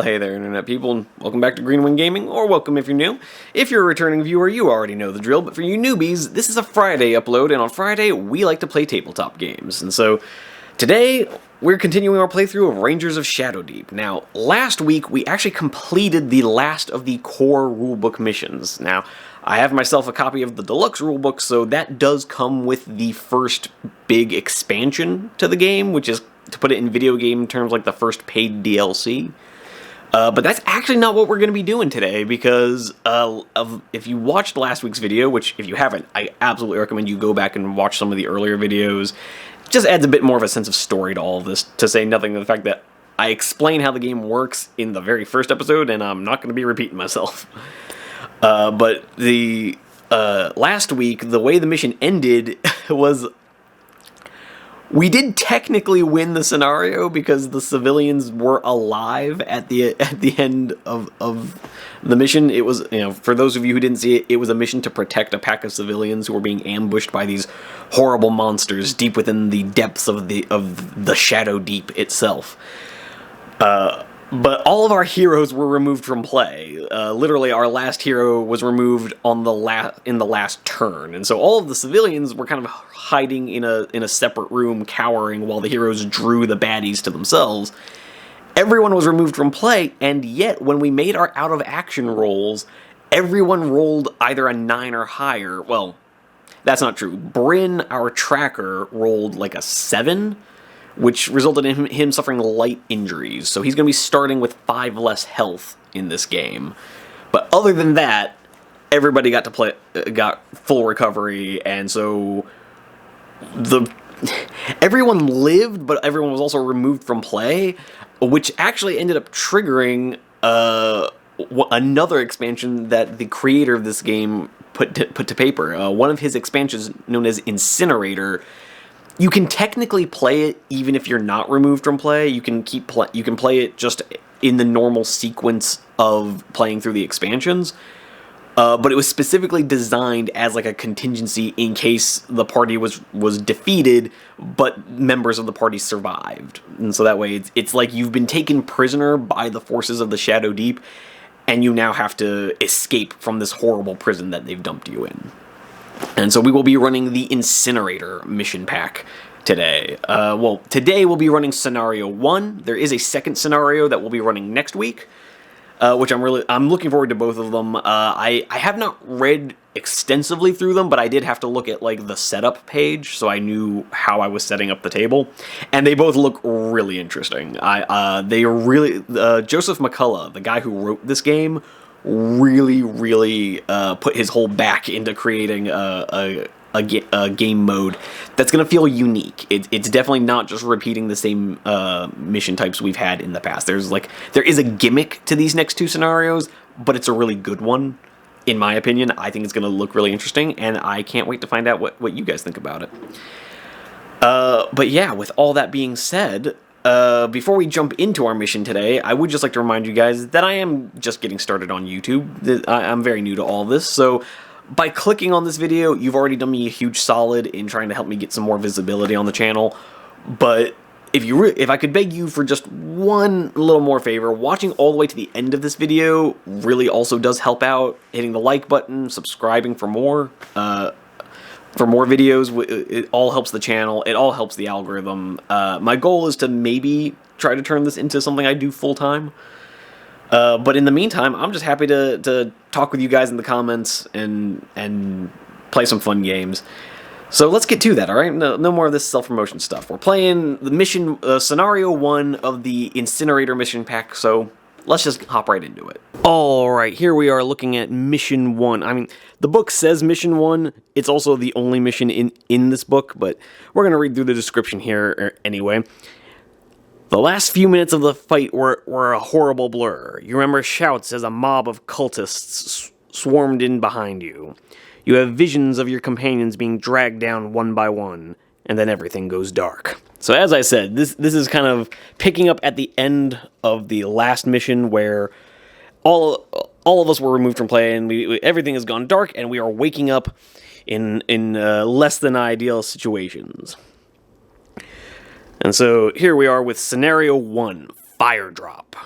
Well, hey there, Internet people, and welcome back to Greenwing Gaming, or welcome if you're new. If you're a returning viewer, you already know the drill, but for you newbies, this is a Friday upload, and on Friday, we like to play tabletop games. And so, today, we're continuing our playthrough of Rangers of Shadowdeep. Now, last week, we actually completed the last of the core rulebook missions. Now, I have myself a copy of the deluxe rulebook, so that does come with the first big expansion to the game, which is, to put it in video game terms, like the first paid DLC. But that's actually not what we're going to be doing today, because if you watched last week's video, which if you haven't, I absolutely recommend you go back and watch some of the earlier videos. It just adds a bit more of a sense of story to all of this, to say nothing of the fact that I explain how the game works in the very first episode, and I'm not going to be repeating myself. But the last week, the way the mission ended was... We did technically win the scenario because the civilians were alive at the end of the mission. It was, for those of you who didn't see it, it was a mission to protect a pack of civilians who were being ambushed by these horrible monsters deep within the depths of the Shadowdeep itself. But all of our heroes were removed from play. Literally, our last hero was removed on in the last turn, and so all of the civilians were kind of hiding in a separate room, cowering, while the heroes drew the baddies to themselves. Everyone was removed from play, and yet when we made our out of action rolls, everyone rolled either a 9 or higher. Well, that's not true. Bryn, our tracker, rolled like a 7. Which resulted in him suffering light injuries, so he's going to be starting with 5 less health in this game. But other than that, everybody got full recovery, and so everyone lived, but everyone was also removed from play, which actually ended up triggering another expansion that the creator of this game put to paper. One of his expansions, known as Incinerator. You can technically play it even if you're not removed from play. You can play it just in the normal sequence of playing through the expansions. But it was specifically designed as like a contingency in case the party was defeated, but members of the party survived. And so that way it's like you've been taken prisoner by the forces of the Shadowdeep, and you now have to escape from this horrible prison that they've dumped you in. And so we will be running the Incinerator mission pack today. Today we'll be running Scenario 1. There is a second scenario that we'll be running next week, which I'm looking forward to both of them. I have not read extensively through them, but I did have to look at like the setup page, so I knew how I was setting up the table. And they both look really interesting. They are really... Joseph McCullough, the guy who wrote this game, really put his whole back into creating a game mode that's going to feel unique. It's definitely not just repeating the same mission types we've had in the past. There is a gimmick to these next 2 scenarios, but it's a really good one, in my opinion. I think it's going to look really interesting, and I can't wait to find out what you guys think about it. But yeah, with all that being said... before we jump into our mission today, I would just like to remind you guys that I am just getting started on YouTube. I'm very new to all this, so by clicking on this video, you've already done me a huge solid in trying to help me get some more visibility on the channel. But if I could beg you for just one little more favor, watching all the way to the end of this video really also does help out. Hitting the like button, subscribing for more videos, it all helps the channel, it all helps the algorithm. My goal is to maybe try to turn this into something I do full-time. But in the meantime, I'm just happy to talk with you guys in the comments and play some fun games. So let's get to that, alright? No more of this self-promotion stuff. We're playing the mission, Scenario 1 of the Incinerator mission pack, so... let's just hop right into it. Alright, here we are looking at Mission 1. I mean, the book says Mission 1. It's also the only mission in this book, but we're going to read through the description here anyway. The last few minutes of the fight were a horrible blur. You remember shouts as a mob of cultists swarmed in behind you. You have visions of your companions being dragged down one by one, and then everything goes dark. So as I said, this is kind of picking up at the end of the last mission where all of us were removed from play and everything has gone dark and we are waking up in less than ideal situations. And so here we are with Scenario 1, Fire Drop.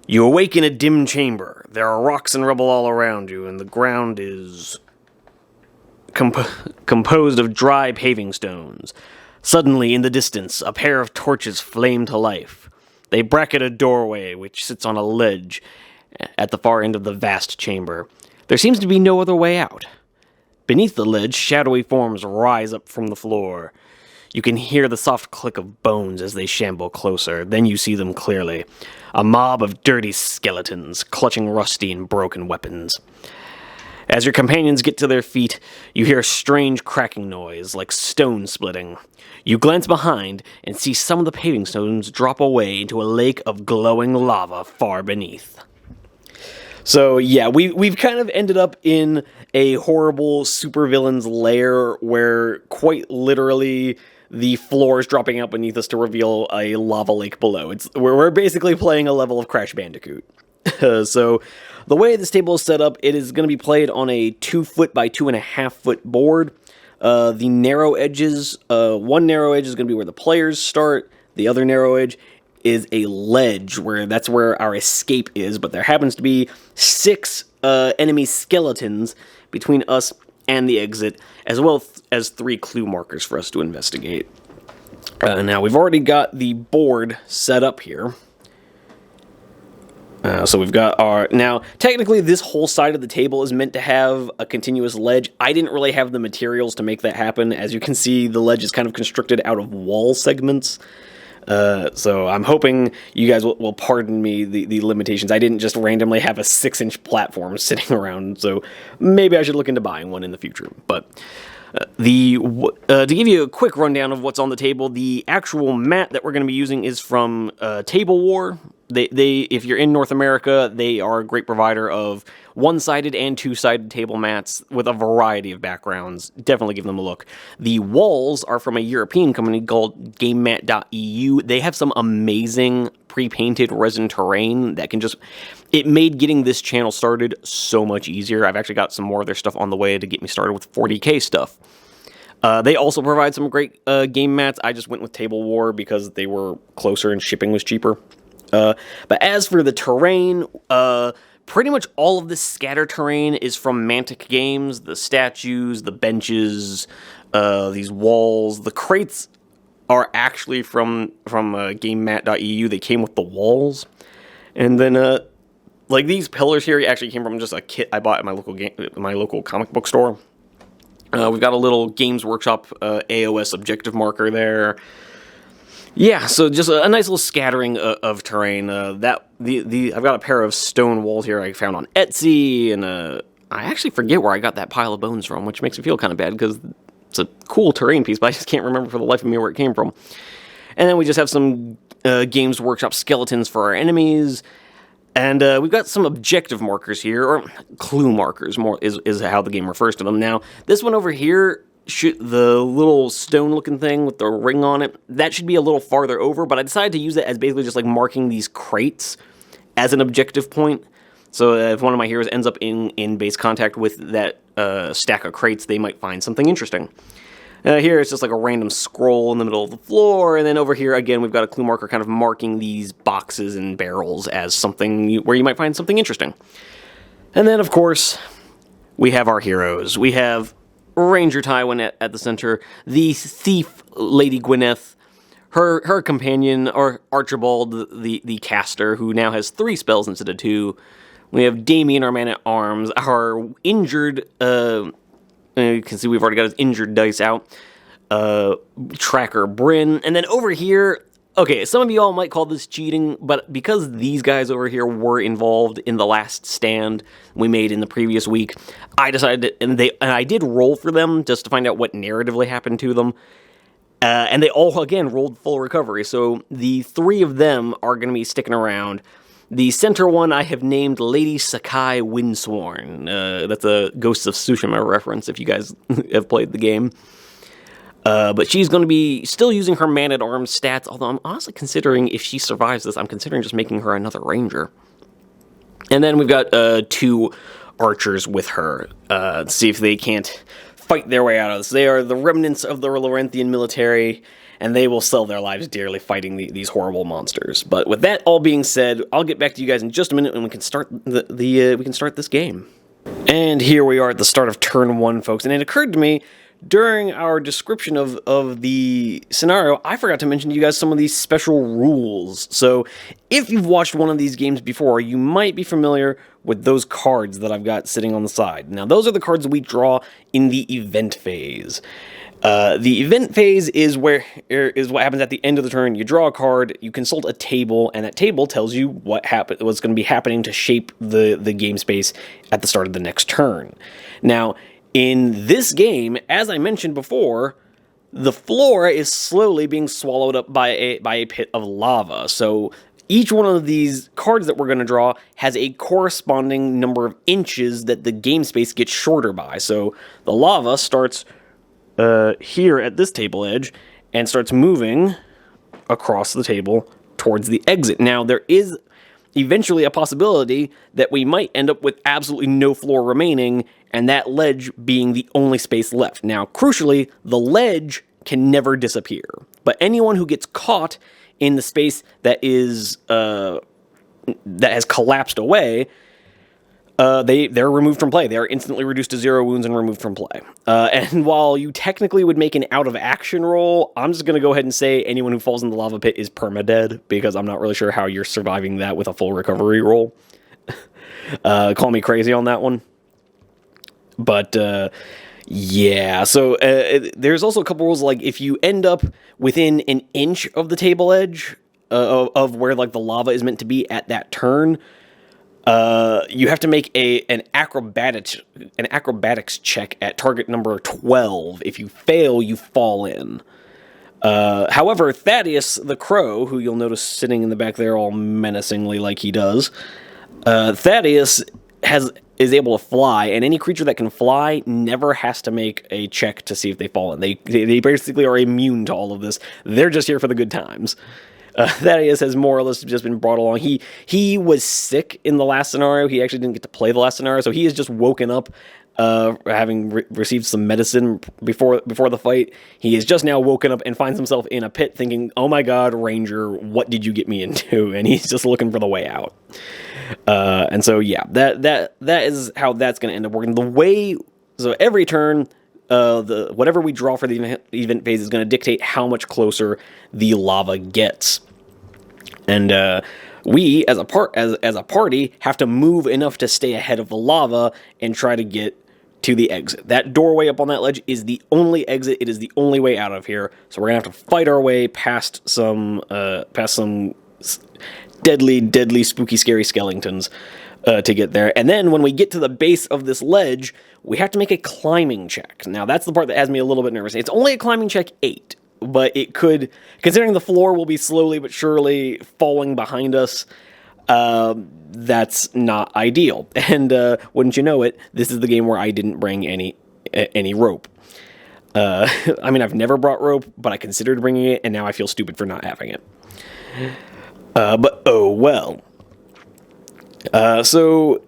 You awake in a dim chamber. There are rocks and rubble all around you, and the ground is composed of dry paving stones. Suddenly, in the distance, a pair of torches flame to life. They bracket a doorway which sits on a ledge at the far end of the vast chamber. There seems to be no other way out. Beneath the ledge, shadowy forms rise up from the floor. You can hear the soft click of bones as they shamble closer. Then you see them clearly. A mob of dirty skeletons, clutching rusty and broken weapons. As your companions get to their feet, you hear a strange cracking noise, like stone splitting. You glance behind and see some of the paving stones drop away into a lake of glowing lava far beneath. So yeah, we've kind of ended up in a horrible supervillain's lair where quite literally the floor is dropping out beneath us to reveal a lava lake below. We're basically playing a level of Crash Bandicoot. So the way this table is set up, it is going to be played on a 2-foot by 2.5-foot board. The narrow edges, one narrow edge is going to be where the players start. The other narrow edge is a ledge, that's where our escape is, but there happens to be 6 enemy skeletons between us and the exit, as well as 3 clue markers for us to investigate. Now, we've already got the board set up here. So we've got our... Now, technically, this whole side of the table is meant to have a continuous ledge. I didn't really have the materials to make that happen. As you can see, the ledge is kind of constructed out of wall segments. So I'm hoping you guys will pardon me the limitations. I didn't just randomly have a 6-inch platform sitting around, so maybe I should look into buying one in the future. But to give you a quick rundown of what's on the table, the actual mat that we're going to be using is from Table War. If you're in North America, they are a great provider of one-sided and two-sided table mats with a variety of backgrounds. Definitely give them a look. The walls are from a European company called GameMat.eu. They have some amazing pre-painted resin terrain that can just... It made getting this channel started so much easier. I've actually got some more of their stuff on the way to get me started with 40K stuff. They also provide some great game mats. I just went with Table War because they were closer and shipping was cheaper. But as for the terrain, pretty much all of this scatter terrain is from Mantic Games. The statues, the benches, these walls. The crates are actually from GameMat.eu. They came with the walls. And then, like these pillars here actually came from just a kit I bought at my local comic book store. We've got a little Games Workshop AOS objective marker there. Yeah, so just a nice little scattering of terrain. I've got a pair of stone walls here I found on Etsy, and I actually forget where I got that pile of bones from, which makes me feel kind of bad because it's a cool terrain piece, but I just can't remember for the life of me where it came from. And then we just have some Games Workshop skeletons for our enemies, and we've got some objective markers here, or clue markers, more is how the game refers to them. Now, this one over here, the little stone-looking thing with the ring on it, that should be a little farther over, but I decided to use it as basically just like marking these crates as an objective point. So if one of my heroes ends up in base contact with that stack of crates, they might find something interesting. Here it's just like a random scroll in the middle of the floor, and then over here again we've got a clue marker kind of marking these boxes and barrels as something where you might find something interesting. And then of course we have our heroes. We have Ranger Tywin at the center, the thief Lady Gwyneth, her companion, or Archibald, the caster, who now has 3 spells instead of 2. We have Damien, our man-at-arms, our injured, you can see we've already got his injured dice out, Tracker Bryn, and then over here, okay, some of you all might call this cheating, but because these guys over here were involved in the last stand we made in the previous week, I decided to, and I did roll for them just to find out what narratively happened to them. And they all, again, rolled full recovery. So the 3 of them are going to be sticking around. The center one I have named Lady Sakai Windsworn. That's a Ghosts of Tsushima reference if you guys have played the game. But she's going to be still using her man-at-arms stats, although I'm honestly considering, if she survives this, I'm considering just making her another ranger. And then we've got 2 archers with her, see if they can't fight their way out of this. They are the remnants of the Laurenthian military, and they will sell their lives dearly fighting these horrible monsters. But with that all being said, I'll get back to you guys in just a minute, and we can start we can start this game. And here we are at the start of turn 1, folks, and it occurred to me during our description of the scenario, I forgot to mention to you guys some of these special rules. So if you've watched one of these games before, you might be familiar with those cards that I've got sitting on the side. Now, those are the cards we draw in the event phase. The event phase is what happens at the end of the turn. You draw a card, you consult a table, and that table tells you what's going to be happening to shape the game space at the start of the next turn. Now, in this game, as I mentioned before, the floor is slowly being swallowed up by a pit of lava. So each one of these cards that we're going to draw has a corresponding number of inches that the game space gets shorter by. So the lava starts here at this table edge and starts moving across the table towards the exit. Now, there is eventually a possibility that we might end up with absolutely no floor remaining, and that ledge being the only space left. Now, crucially, the ledge can never disappear, but anyone who gets caught in the space that is that has collapsed away, they're removed from play. They are instantly reduced to 0 wounds and removed from play. And while you technically would make an out-of-action roll, I'm just going to go ahead and say anyone who falls in the lava pit is permadead, because I'm not really sure how you're surviving that with a full recovery roll. Call me crazy on that one. But, yeah, so there's also a couple rules, like if you end up within an inch of the table edge of where like the lava is meant to be at that turn, you have to make an acrobatics check at target number 12. If you fail, you fall in. However, Thaddeus the Crow, who you'll notice sitting in the back there all menacingly like he does, Thaddeus is able to fly, and any creature that can fly never has to make a check to see if they fall in. They basically are immune to all of this. They're just here for the good times. Thaddeus has more or less just been brought along. He was sick in the last scenario. He actually didn't get to play the last scenario, so he has just woken up, having received some medicine before the fight. He is just now woken up and finds himself in a pit thinking, oh my god, Ranger, what did you get me into? And he's just looking for the way out. And so, yeah, that is how that's going to end up working. So every turn, whatever we draw for the event phase is going to dictate how much closer the lava gets. And we, as a party, have to move enough to stay ahead of the lava and try to get to the exit. That doorway up on that ledge is the only exit. It is the only way out of here. So we're going to have to fight our way past some deadly, spooky, scary skeletons to get there. And then when we get to the base of this ledge, we have to make a climbing check. Now, that's the part that has me a little bit nervous. It's only a climbing check 8, but it could, considering the floor will be slowly but surely falling behind us, that's not ideal. And wouldn't you know it, this is the game where I didn't bring any rope. I mean, I've never brought rope, but I considered bringing it, and now I feel stupid for not having it. But oh well. So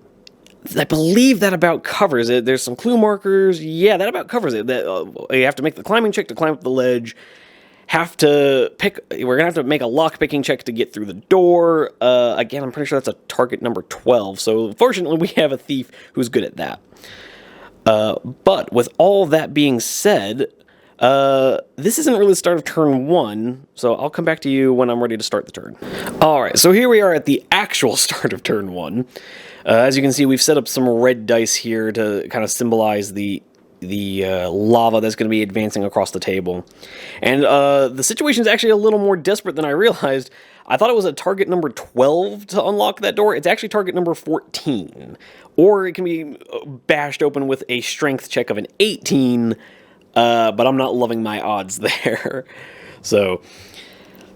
I believe that about covers it. There's some clue markers. Yeah, that about covers it. You have to make the climbing check to climb up the ledge. We're gonna have to make a lock picking check to get through the door. Again, I'm pretty sure that's a target number 12. So fortunately, we have a thief who's good at that. But with all that being said, this isn't really the start of turn 1, so I'll come back to you when I'm ready to start the turn. Alright, so here we are at the actual start of turn 1. As you can see, we've set up some red dice here to kind of symbolize the lava that's going to be advancing across the table. And the situation is actually a little more desperate than I realized. I thought it was a target number 12 to unlock that door. It's actually target number 14. Or it can be bashed open with a strength check of an 18, but I'm not loving my odds there. So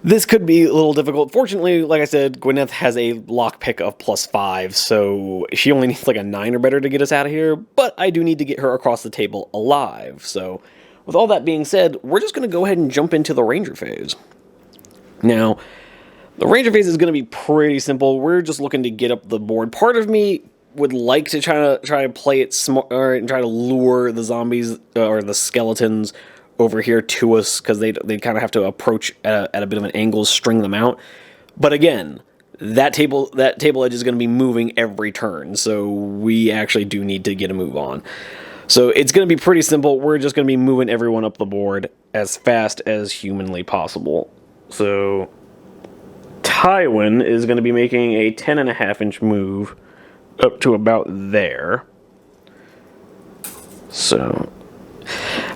this could be a little difficult. Fortunately, like I said, Gwyneth has a lockpick of +5, so she only needs like a 9 or better to get us out of here, but I do need to get her across the table alive. So with all that being said, we're just going to go ahead and jump into the Ranger phase. Now, the Ranger phase is going to be pretty simple. We're just looking to get up the board. Part of me would like to try to play it smart and try to lure the zombies or the skeletons over here to us because they kind of have to approach at a bit of an angle, string them out. But again, that table edge is going to be moving every turn, so we actually do need to get a move on. So it's going to be pretty simple. We're just going to be moving everyone up the board as fast as humanly possible. So Tywin is going to be making a 10.5-inch move up to about there. So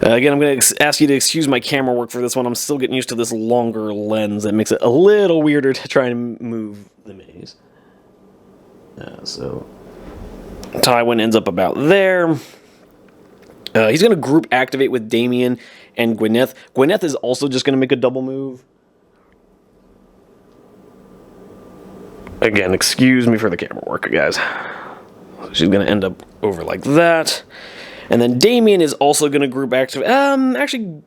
again, I'm going to ask you to excuse my camera work for this one. I'm still getting used to this longer lens that makes it a little weirder to try and move the maze. So Tywin ends up about there. He's going to group activate with Damien and Gwyneth. Gwyneth is also just going to make a double move. Again, excuse me for the camera work, guys. She's going to end up over like that. And then Damien is also going to group activate. Actually,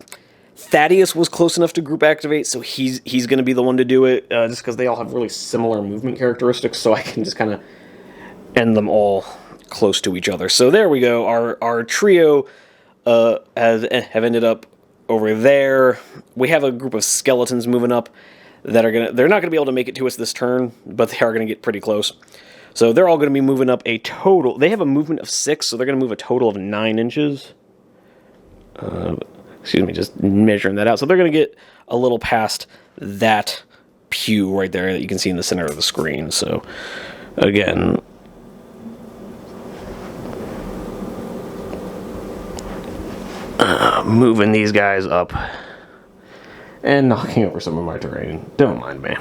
Thaddeus was close enough to group activate, so he's going to be the one to do it, just because they all have really similar movement characteristics, so I can just kind of end them all close to each other. So there we go. Our trio have ended up over there. We have a group of skeletons moving up that they're not gonna be able to make it to us this turn, but they are gonna get pretty close. So they're all gonna be moving up a total. They have a movement of 6, so they're gonna move a total of 9 inches. Excuse me, just measuring that out. So they're gonna get a little past that pew right there that you can see in the center of the screen. So again, moving these guys up and knocking over some of my terrain. Don't mind me.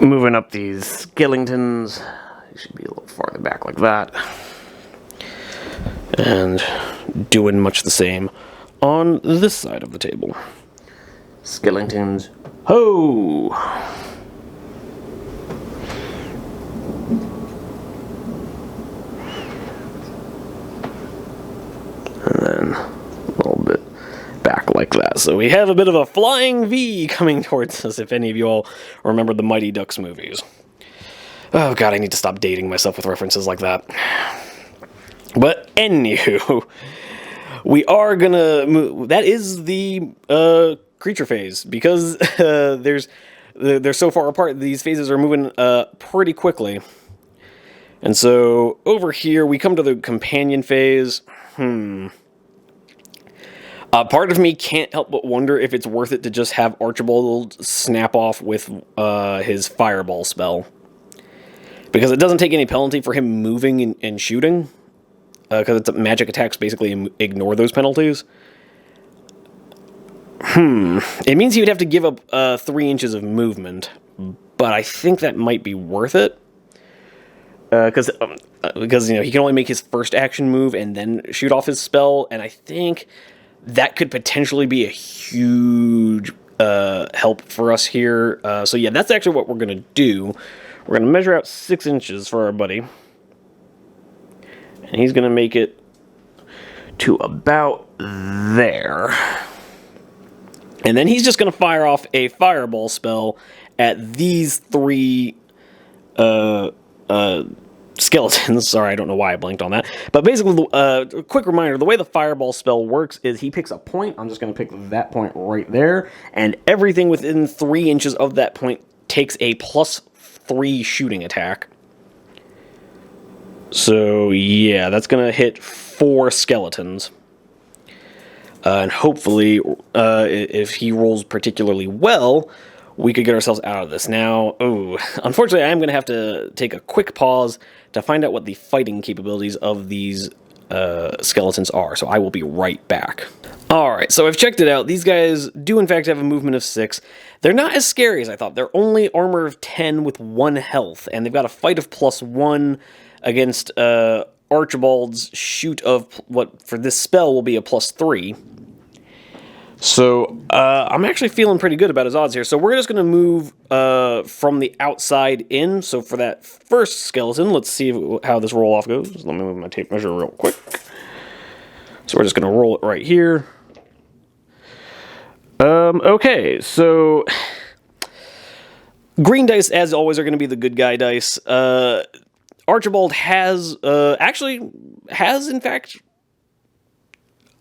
Moving up these skeletons. They should be a little farther back like that. And doing much the same on this side of the table. Skeletons. Ho! And then a little bit back like that. So we have a bit of a flying V coming towards us, if any of you all remember the Mighty Ducks movies. Oh god, I need to stop dating myself with references like that. But anywho, we are gonna move. That is the creature phase, because they're so far apart. These phases are moving pretty quickly. And so over here we come to the companion phase. Part of me can't help but wonder if it's worth it to just have Archibald snap off with his fireball spell. Because it doesn't take any penalty for him moving and shooting. Because it's magic attacks basically ignore those penalties. It means he would have to give up 3 inches of movement. But I think that might be worth it. Because you know, he can only make his first action move and then shoot off his spell. And I think that could potentially be a huge help for us here. So yeah, that's actually what we're going to do. We're going to measure out 6 inches for our buddy. And he's going to make it to about there. And then he's just going to fire off a fireball spell at these 3 skeletons. Sorry, I don't know why I blanked on that. But basically, a quick reminder, the way the fireball spell works is he picks a point. I'm just going to pick that point right there. And everything within 3 inches of that point takes a +3 shooting attack. So, yeah, that's going to hit 4 skeletons. And hopefully, if he rolls particularly well, we could get ourselves out of this. Now, unfortunately, I am going to have to take a quick pause to find out what the fighting capabilities of these skeletons are. So I will be right back. Alright, so I've checked it out. These guys do in fact have a movement of 6. They're not as scary as I thought. They're only armor of 10 with 1 health. And they've got a fight of +1 against Archibald's shoot of what for this spell will be a +3. So, I'm actually feeling pretty good about his odds here. So we're just going to move from the outside in. So for that first skeleton, let's see how this roll-off goes. Let me move my tape measure real quick. So we're just going to roll it right here. Okay, so green dice, as always, are going to be the good guy dice. Archibald has, in fact,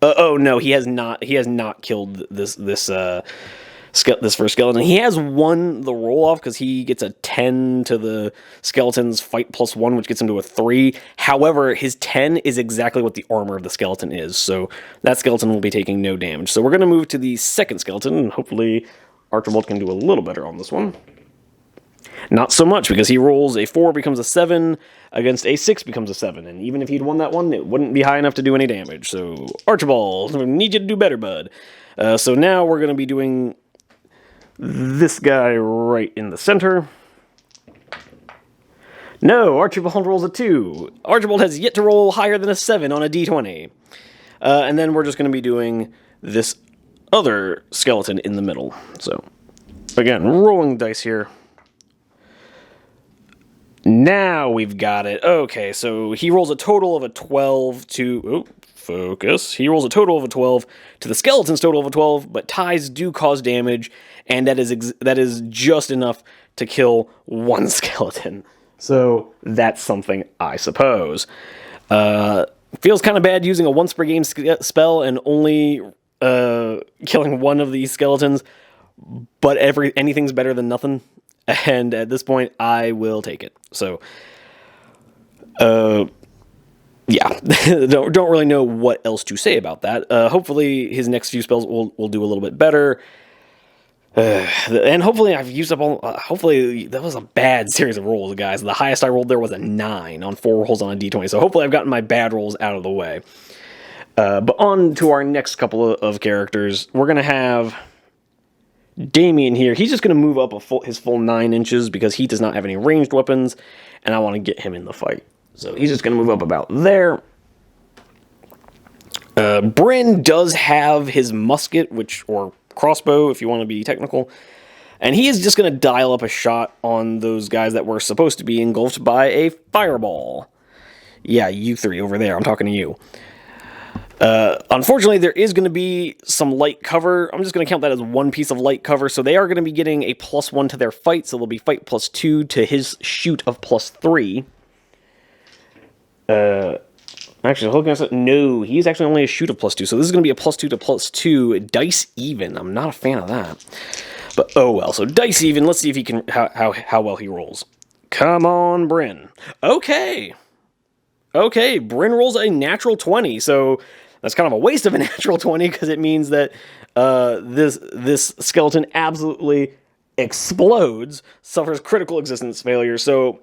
Oh no, he has not. He has not killed this first skeleton. He has won the roll off because he gets a 10 to the skeleton's fight +1, which gets him to a 3. However, his 10 is exactly what the armor of the skeleton is, so that skeleton will be taking no damage. So we're going to move to the second skeleton, and hopefully Archibald can do a little better on this one. Not so much, because he rolls a 4 becomes a 7, against a 6 becomes a 7, and even if he'd won that one, it wouldn't be high enough to do any damage. So, Archibald, I need you to do better, bud. So now we're going to be doing this guy right in the center. No, Archibald rolls a 2. Archibald has yet to roll higher than a 7 on a d20. And then we're just going to be doing this other skeleton in the middle. So, again, rolling dice here. Now we've got it. Okay, so he rolls a total of a 12 to... Oh, focus. He rolls a total of a 12 to the skeleton's total of a 12, but ties do cause damage, and that is just enough to kill one skeleton. So that's something, I suppose. Feels kind of bad using a once per game spell and only killing one of these skeletons, but anything's better than nothing. And at this point, I will take it. So, yeah, don't really know what else to say about that. Hopefully, his next few spells will do a little bit better. And hopefully, I've used up all... hopefully, that was a bad series of rolls, guys. The highest I rolled there was a 9 on 4 rolls on a d20. So hopefully, I've gotten my bad rolls out of the way. But on to our next couple of characters. We're going to have Damien here. He's just going to move up his full 9 inches because he does not have any ranged weapons, and I want to get him in the fight. So he's just going to move up about there. Bryn does have his musket, or crossbow, if you want to be technical, and he is just going to dial up a shot on those guys that were supposed to be engulfed by a fireball. Yeah, you three over there. I'm talking to you. Unfortunately, there is going to be some light cover. I'm just going to count that as one piece of light cover. So they are going to be getting a +1 to their fight. So they'll be fight +2 to his shoot of +3. Actually, hold on. No, he's actually only a shoot of +2. So this is going to be a +2 to +2. Dice even. I'm not a fan of that. But oh well. So dice even. Let's see if he can how well he rolls. Come on, Bryn. Okay, Bryn rolls a natural 20. So that's kind of a waste of a natural 20 because it means that this skeleton absolutely explodes, suffers critical existence failure. So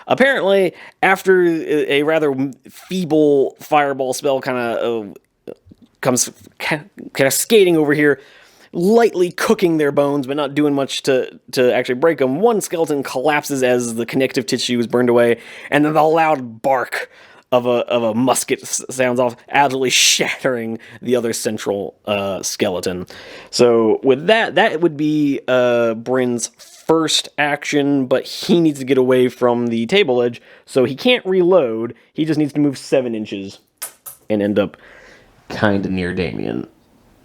apparently, after a rather feeble fireball spell kind of skating over here, lightly cooking their bones, but not doing much to actually break them, one skeleton collapses as the connective tissue is burned away, and then the loud bark of a musket sounds off, absolutely shattering the other central skeleton. So with that would be Bryn's first action, but he needs to get away from the table edge, so he can't reload. He just needs to move 7 inches and end up kind of near Damien.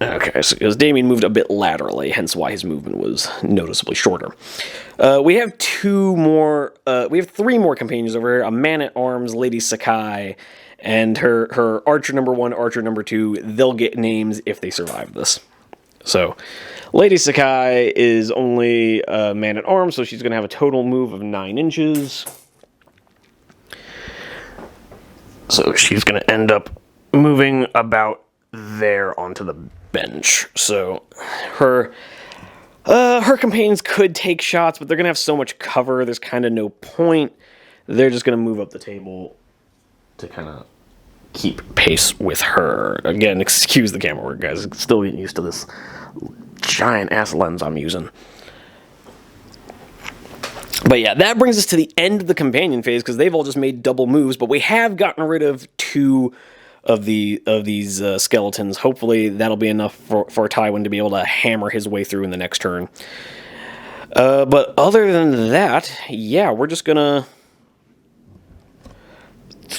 Okay, so because Damien moved a bit laterally, hence why his movement was noticeably shorter. We have 3 more companions over here. A man-at-arms, Lady Sakai, and her archer number 1, archer number 2. They'll get names if they survive this. So, Lady Sakai is only a man-at-arms, so she's going to have a total move of 9 inches. So she's going to end up moving about there onto the bench. So her companions could take shots, but they're gonna have so much cover, there's kind of no point. They're just gonna move up the table to kind of keep pace with her. Again, excuse the camera work, guys. Still getting used to this giant ass lens I'm using. But yeah, that brings us to the end of the companion phase because they've all just made double moves, but we have gotten rid of 2 of these skeletons. Hopefully that'll be enough for Tywin to be able to hammer his way through in the next turn. But other than that, yeah, we're just gonna...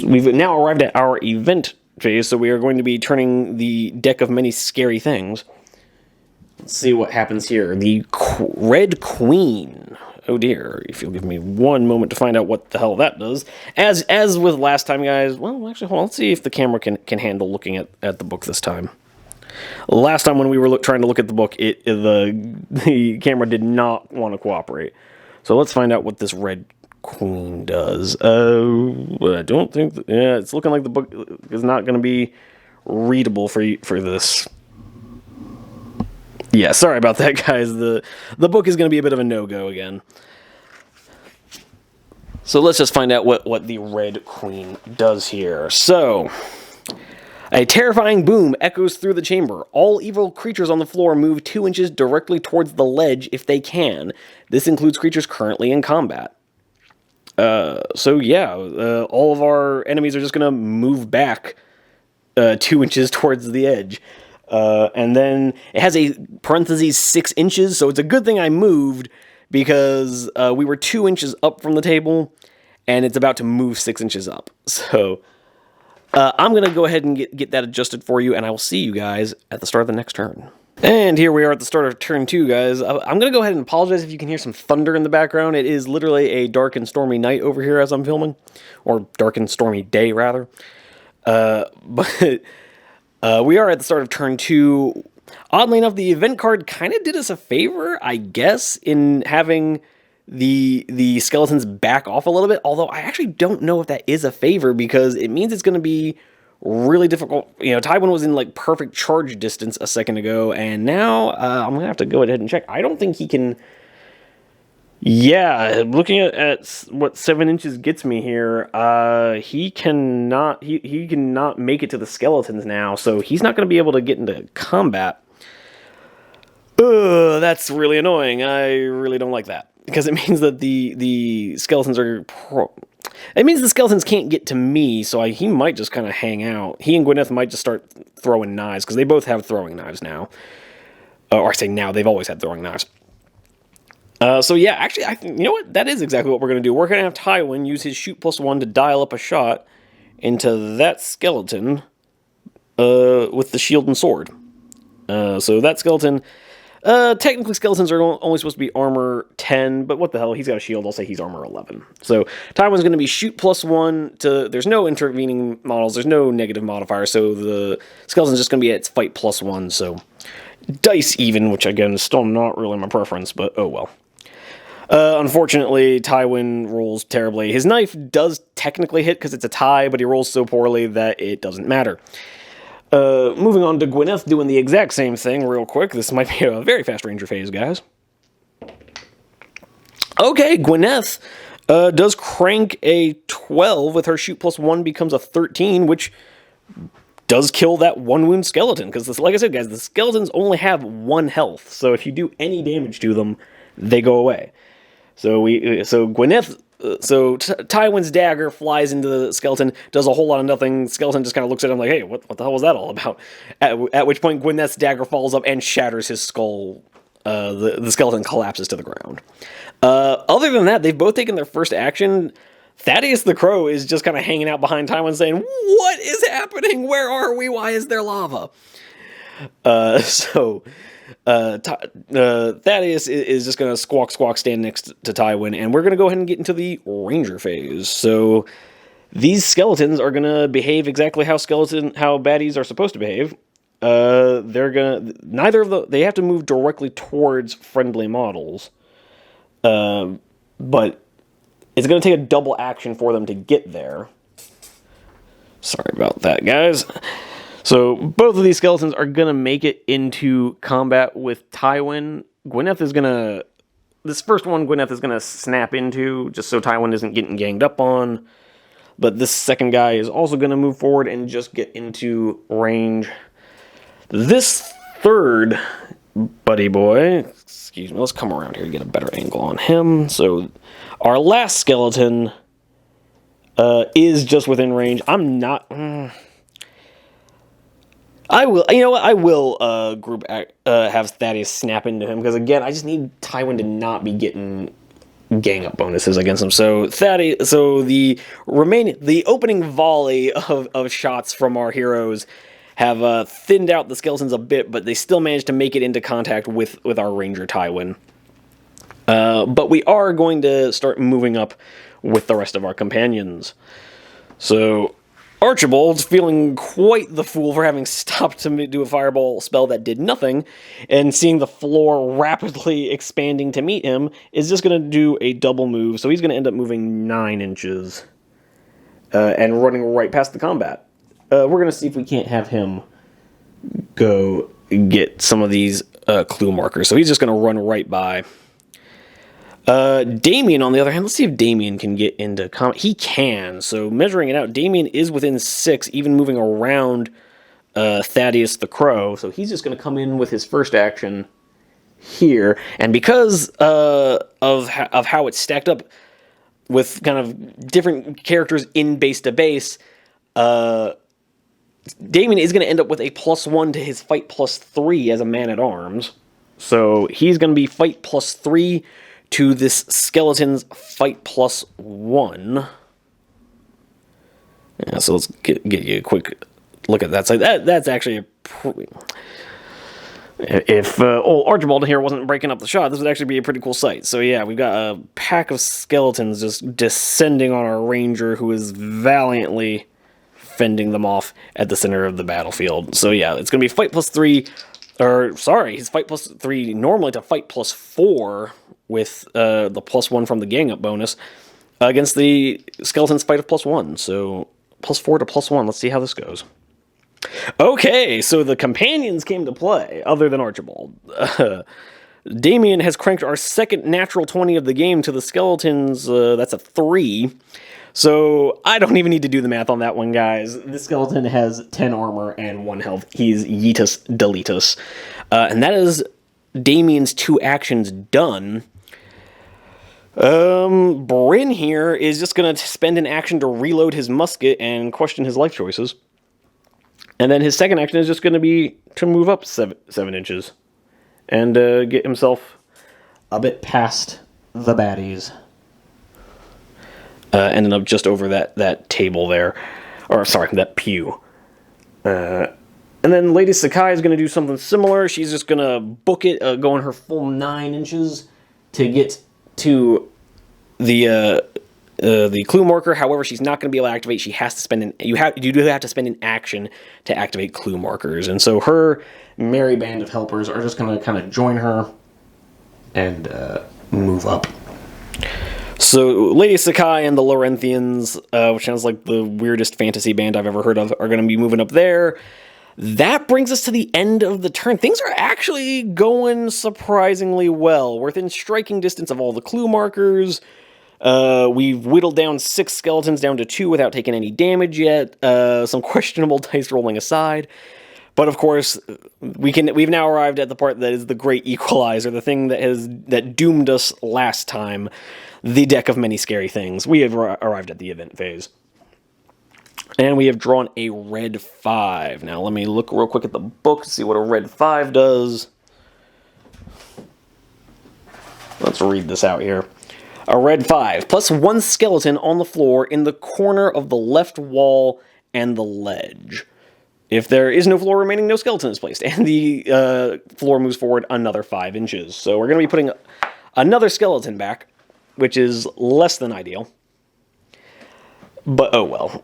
We've now arrived at our event phase, so we are going to be turning the deck of many scary things. Let's see what happens here. The Red Queen. Oh dear, if you'll give me one moment to find out what the hell that does. As with last time, guys, well, actually, hold on, let's see if the camera can handle looking at the book this time. Last time when we were trying to look at the book, the camera did not want to cooperate. So let's find out what this Red Queen does. I don't think... yeah, it's looking like the book is not going to be readable for this. Yeah, sorry about that, guys. The book is going to be a bit of a no-go again. So let's just find out what the Red Queen does here. So, a terrifying boom echoes through the chamber. All evil creatures on the floor move 2 inches directly towards the ledge if they can. This includes creatures currently in combat. So yeah, all of our enemies are just going to move back 2 inches towards the edge. And then it has a parentheses 6 inches, so it's a good thing I moved, because we were 2 inches up from the table, and it's about to move 6 inches up. So I'm going to go ahead and get that adjusted for you, and I will see you guys at the start of the next turn. And here we are at the start of turn 2, guys. I'm going to go ahead and apologize if you can hear some thunder in the background. It is literally a dark and stormy night over here as I'm filming. Or dark and stormy day, rather. But we are at the start of turn 2. Oddly enough, the event card kind of did us a favor, I guess, in having the skeletons back off a little bit. Although I actually don't know if that is a favor, because it means it's going to be really difficult. You know, Tywin was in like perfect charge distance a second ago, and now I'm gonna have to go ahead and check. I don't think he can. Yeah, looking at what 7 inches gets me here, he cannot. He cannot make it to the skeletons now, so he's not going to be able to get into combat. That's really annoying. I really don't like that, because it means that the skeletons are. It means the skeletons can't get to me, so he might just kind of hang out. He and Gwyneth might just start throwing knives, because they both have throwing knives now. Or I say now, they've always had throwing knives. So yeah, actually, you know what? That is exactly what we're going to do. We're going to have Tywin use his shoot +1 to dial up a shot into that skeleton with the shield and sword. So that skeleton... technically skeletons are only supposed to be armor 10, but what the hell, he's got a shield, I'll say he's armor 11. So Tywin's going to be shoot +1 to, there's no intervening models, there's no negative modifier, so the skeleton's just going to be at its fight +1, so dice even, which again is still not really my preference, but oh well. Unfortunately, Tywin rolls terribly. His knife does technically hit because it's a tie, but he rolls so poorly that it doesn't matter. Moving on to Gwyneth doing the exact same thing real quick. This might be a very fast ranger phase, guys. Okay, Gwyneth does crank a 12 with her shoot +1 becomes a 13, which does kill that 1 wound skeleton. Because, like I said, guys, the skeletons only have 1 health. So if you do any damage to them, they go away. So Gwyneth... So Tywin's dagger flies into the skeleton, does a whole lot of nothing. Skeleton just kind of looks at him like, hey, what the hell was that all about? At which point Gwyneth's dagger falls up and shatters his skull. The skeleton collapses to the ground. Other than that, they've both taken their first action. Thaddeus the Crow is just kind of hanging out behind Tywin saying, what is happening? Where are we? Why is there lava? Thaddeus is just going to squawk, stand next to Tywin, and we're going to go ahead and get into the Ranger phase. So these skeletons are going to behave exactly how baddies are supposed to behave. They have to move directly towards friendly models. But it's going to take a double action for them to get there. Sorry about that, guys. So both of these skeletons are going to make it into combat with Tywin. This first one, Gwyneth is going to snap into, just so Tywin isn't getting ganged up on. But this second guy is also going to move forward and just get into range. This third buddy boy, excuse me, let's come around here to get a better angle on him. So our last skeleton is just within range. I will have Thaddeus snap into him, because again, I just need Tywin to not be getting gang up bonuses against him. So the opening volley of shots from our heroes have thinned out the skeletons a bit, but they still managed to make it into contact with our ranger Tywin. But we are going to start moving up with the rest of our companions. So Archibald, feeling quite the fool for having stopped to do a fireball spell that did nothing, and seeing the floor rapidly expanding to meet him, is just going to do a double move. So he's going to end up moving 9 inches and running right past the combat. We're going to see if we can't have him go get some of these clue markers. So he's just going to run right by. Damien, on the other hand, let's see if Damien can get into combat. He can. So measuring it out, Damien is within 6, even moving around Thaddeus the Crow. So he's just going to come in with his first action here. And because of how it's stacked up with kind of different characters in base to base, Damien is going to end up with a +1 to his fight +3 as a man-at-arms. So he's going to be fight +3 to this skeleton's fight +1. Yeah, so let's get you a quick look at that. So that's actually if old Archibald here wasn't breaking up the shot, this would actually be a pretty cool sight. So yeah, we've got a pack of skeletons just descending on our ranger, who is valiantly fending them off at the center of the battlefield. So yeah, it's going to be fight +3, or sorry, his fight +3 normally to fight +4 with the +1 from the gang up bonus against the skeleton's fight of +1. So +4 to +1. Let's see how this goes. Okay, so the companions came to play, other than Archibald. Damien has cranked our second natural 20 of the game to the skeletons. That's a 3. So I don't even need to do the math on that one, guys. This skeleton has 10 armor and 1 health. He's Yeetus Deletus. And that is Damien's 2 actions done. Bryn here is just going to spend an action to reload his musket and question his life choices. And then his second action is just going to be to move up 7 inches and get himself a bit past the baddies. Ending up just over that table there. Or, sorry, that pew. And then Lady Sakai is going to do something similar. She's just going to book it, going her full 9 inches to get to the clue marker. However, she's not going to be able to activate. She has to spend you do have to spend an action to activate clue markers. And so her merry band of helpers are just going to kind of join her and move up. So Lady Sakai and the Lorenthians, which sounds like the weirdest fantasy band I've ever heard of, are going to be moving up there. That brings us to the end of the turn. Things are actually going surprisingly well. We're within striking distance of all the clue markers. We've whittled down 6 skeletons down to 2 without taking any damage yet. Some questionable dice rolling aside. But of course, we've now arrived at the part that is the great equalizer, the thing that doomed us last time. The deck of many scary things. We have arrived at the event phase. And we have drawn a red 5. Now let me look real quick at the book to see what a red 5 does. Let's read this out here. A red 5, +1 skeleton on the floor in the corner of the left wall and the ledge. If there is no floor remaining, no skeleton is placed. And the floor moves forward another 5 inches. So we're going to be putting another skeleton back, which is less than ideal. But oh well.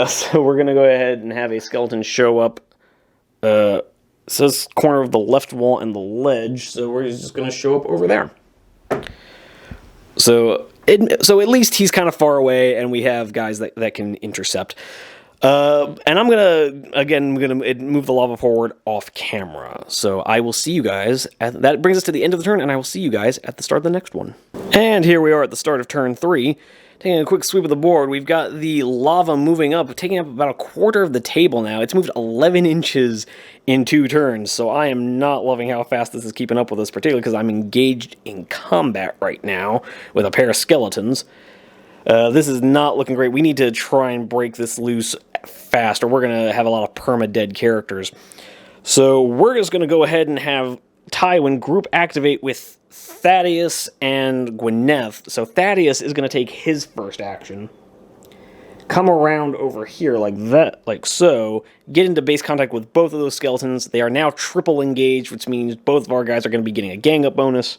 So we're going to go ahead and have a skeleton show up. It says corner of the left wall and the ledge, so we're just going to show up over there. So at least he's kind of far away, and we have guys that can intercept. And I'm going to move the lava forward off camera. So I will see you guys. That brings us to the end of the turn, and I will see you guys at the start of the next one. And here we are at the start of turn 3. Taking a quick sweep of the board, we've got the lava moving up, taking up about a quarter of the table now. It's moved 11 inches in 2 turns, so I am not loving how fast this is keeping up with us, particularly because I'm engaged in combat right now with a pair of skeletons. This is not looking great. We need to try and break this loose fast, or we're going to have a lot of perma-dead characters. So we're just going to go ahead and have Tywin group activate with Thaddeus and Gwyneth. So Thaddeus is going to take his first action, come around over here like that, like so, get into base contact with both of those skeletons. They are now triple engaged, which means both of our guys are going to be getting a gang up bonus.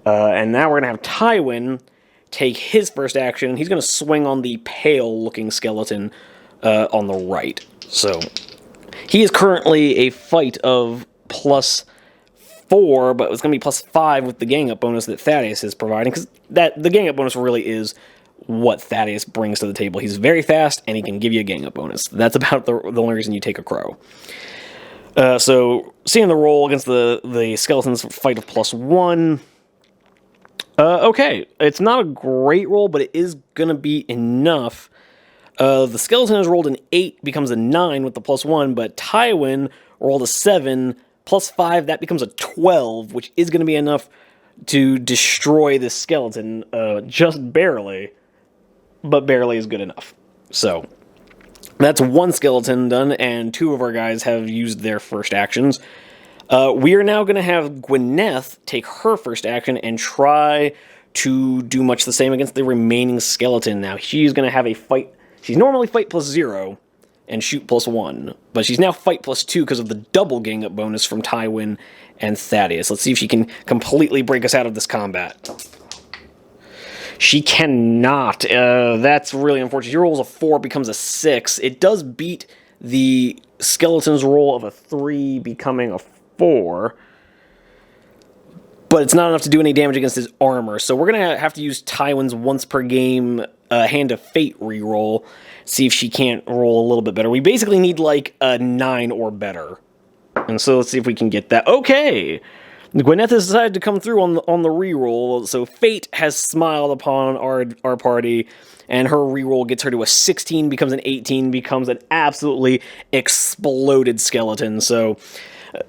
And now we're going to have Tywin take his first action. He's going to swing on the pale-looking skeleton on the right. So he is currently a fight of +4, but it's going to be +5 with the gang up bonus that Thaddeus is providing, because the gang up bonus really is what Thaddeus brings to the table. He's very fast, and he can give you a gang up bonus. That's about the only reason you take a crow. So, seeing the roll against the skeletons, fight of +1. Okay, it's not a great roll, but it is going to be enough. The skeleton has rolled an 8, becomes a 9 with the +1, but Tywin rolled a 7, +5, that becomes a 12, which is going to be enough to destroy this skeleton, just barely, but barely is good enough. So, that's one skeleton done, and 2 of our guys have used their first actions. We are now going to have Gwyneth take her first action and try to do much the same against the remaining skeleton. Now, she's going to have a fight. She's normally fight +0 and shoot +1, but she's now fight +2 because of the double gang up bonus from Tywin and Thaddeus. Let's see if she can completely break us out of this combat. She cannot. That's really unfortunate. She rolls a 4, becomes a 6. It does beat the skeleton's roll of a 3, becoming a 4. But it's not enough to do any damage against his armor. So we're going to have to use Tywin's once per game Hand of Fate reroll. See if she can't roll a little bit better. We basically need like a 9 or better. And so let's see if we can get that. Okay! Gwyneth has decided to come through on the reroll, so Fate has smiled upon our party, and her reroll gets her to a 16, becomes an 18, becomes an absolutely exploded skeleton. So,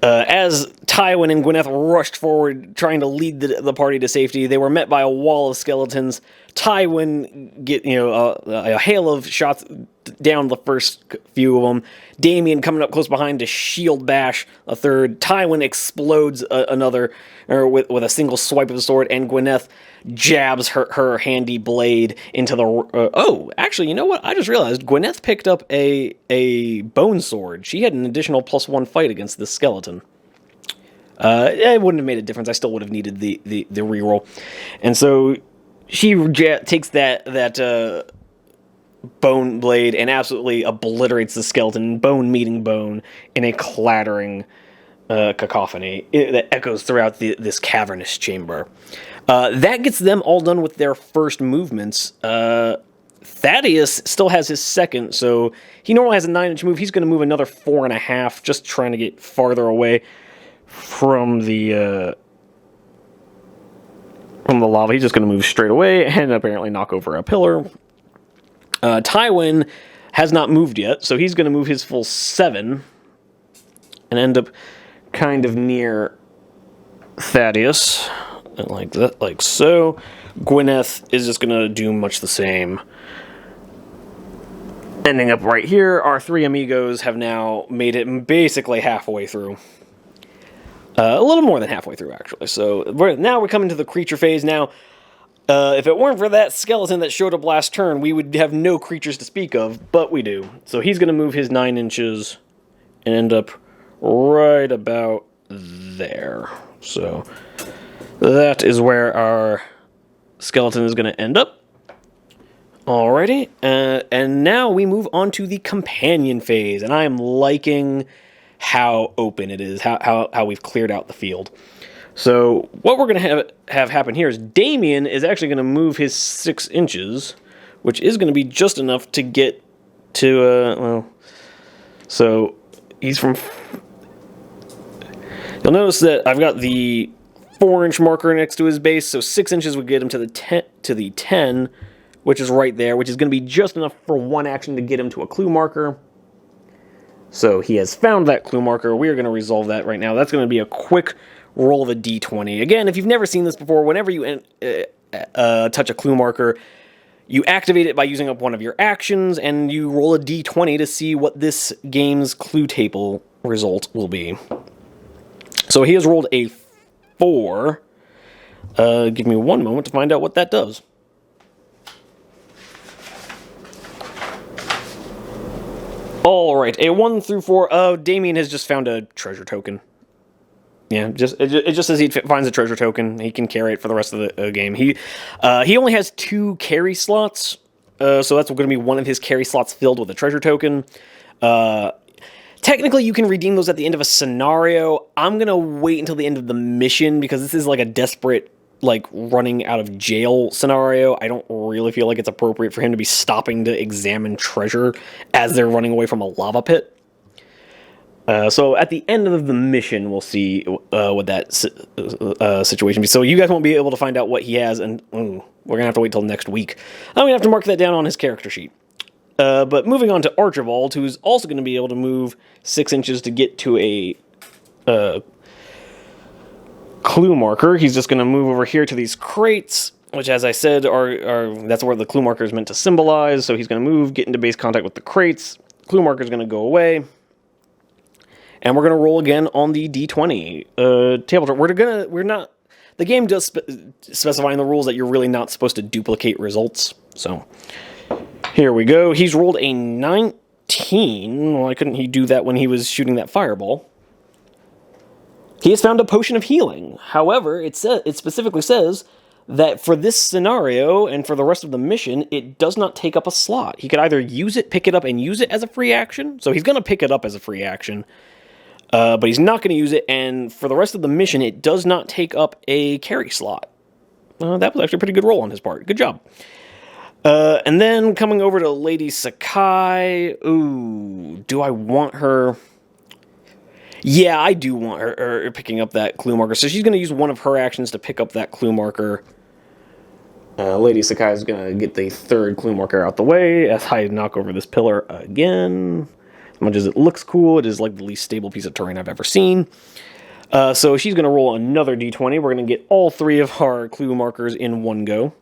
as Tywin and Gwyneth rushed forward, trying to lead the party to safety, they were met by a wall of skeletons. Tywin get a hail of shots down the first few of them. Damien coming up close behind to shield bash a third. Tywin explodes another with a single swipe of the sword, and Gwyneth jabs her handy blade into the... oh, actually, you know what? I just realized Gwyneth picked up a bone sword. She had an additional +1 fight against this skeleton. It wouldn't have made a difference. I still would have needed the reroll. And so she takes that bone blade and absolutely obliterates the skeleton, bone meeting bone, in a clattering cacophony that echoes throughout this cavernous chamber. That gets them all done with their first movements. Thaddeus still has his second, so he normally has a 9-inch move. He's going to move another 4.5, just trying to get farther away from the lava. He's just going to move straight away and apparently knock over a pillar. Tywin has not moved yet, so he's going to move his full 7 and end up kind of near Thaddeus, like that, like so. Gwyneth is just going to do much the same, ending up right here. Our 3 amigos have now made it basically halfway through. A little more than halfway through, actually. So now we're coming to the creature phase. Now, if it weren't for that skeleton that showed up last turn, we would have no creatures to speak of, but we do. So he's going to move his 9 inches and end up right about there. So that is where our skeleton is going to end up. Alrighty, and now we move on to the companion phase, and I am liking how open it is, how we've cleared out the field. So what we're going to have happen here is Damien is actually going to move his 6 inches, which is going to be just enough to get to, so he's from... You'll notice that I've got the 4-inch marker next to his base, so 6 inches would get him to the 10, which is right there, which is going to be just enough for 1 action to get him to a clue marker. So he has found that clue marker. We are going to resolve that right now. That's going to be a quick roll of a d20. Again, if you've never seen this before, whenever you touch a clue marker, you activate it by using up one of your actions, and you roll a d20 to see what this game's clue table result will be. So he has rolled a 4. Give me 1 moment to find out what that does. Alright, a 1 through 4. Damien has just found a treasure token. Yeah, it just says he finds a treasure token. He can carry it for the rest of the game. He only has 2 carry slots, so that's going to be one of his carry slots filled with a treasure token. Technically, you can redeem those at the end of a scenario. I'm going to wait until the end of the mission, because this is like a desperate, like, running out of jail scenario. I don't really feel like it's appropriate for him to be stopping to examine treasure as they're running away from a lava pit. So at the end of the mission, we'll see what that situation be. So you guys won't be able to find out what he has, and we're going to have to wait till next week. I'm going to have to mark that down on his character sheet. But moving on to Archibald, who's also going to be able to move 6 inches to get to a clue marker. He's just going to move over here to these crates, which, as I said, are that's where the clue marker is meant to symbolize. So he's going to move, get into base contact with the crates. Clue marker is going to go away. And we're going to roll again on the D20 tabletop. The game does specify in the rules that you're really not supposed to duplicate results. So here we go. He's rolled a 19. Why couldn't he do that when he was shooting that fireball? He has found a potion of healing. However, it specifically says that for this scenario and for the rest of the mission, it does not take up a slot. He could either use it, pick it up, and use it as a free action. So he's going to pick it up as a free action. But he's not going to use it, and for the rest of the mission, it does not take up a carry slot. That was actually a pretty good roll on his part. Good job. And then coming over to Lady Sakai. Ooh, do I want her? Yeah, I do want her picking up that clue marker. So she's going to use one of her actions to pick up that clue marker. Lady Sakai is going to get the third clue marker out the way as I knock over this pillar again. As much as it looks cool, it is like the least stable piece of terrain I've ever seen. So she's going to roll another d20. We're going to get all 3 of our clue markers in one go.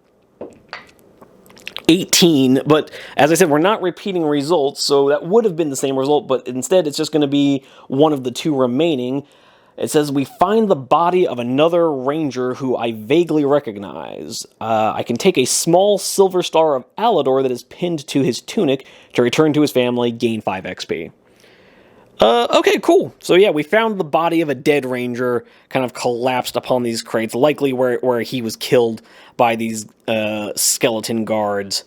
18, but as I said, we're not repeating results, so that would have been the same result, but instead it's just going to be one of the 2 remaining. It says, we find the body of another ranger who I vaguely recognize. I can take a small silver star of Alladore that is pinned to his tunic to return to his family, gain 5 XP. Okay, cool. So yeah, we found the body of a dead ranger kind of collapsed upon these crates, likely where he was killed by these skeleton guards,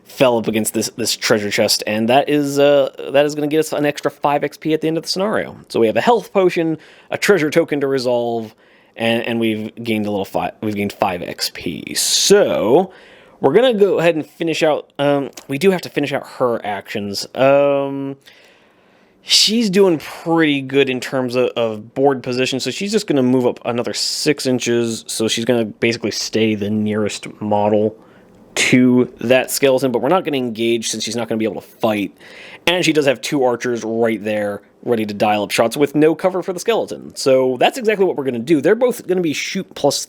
fell up against this treasure chest, and that is going to get us an extra 5 XP at the end of the scenario. So we have a health potion, a treasure token to resolve, and we've gained we've gained 5 XP. So we're gonna go ahead and finish out. We do have to finish out her actions. She's doing pretty good in terms of board position, so she's just going to move up another 6 inches, so she's going to basically stay the nearest model to that skeleton, but we're not going to engage since she's not going to be able to fight. And she does have 2 archers right there, ready to dial up shots with no cover for the skeleton. So that's exactly what we're going to do. They're both going to be shoot plus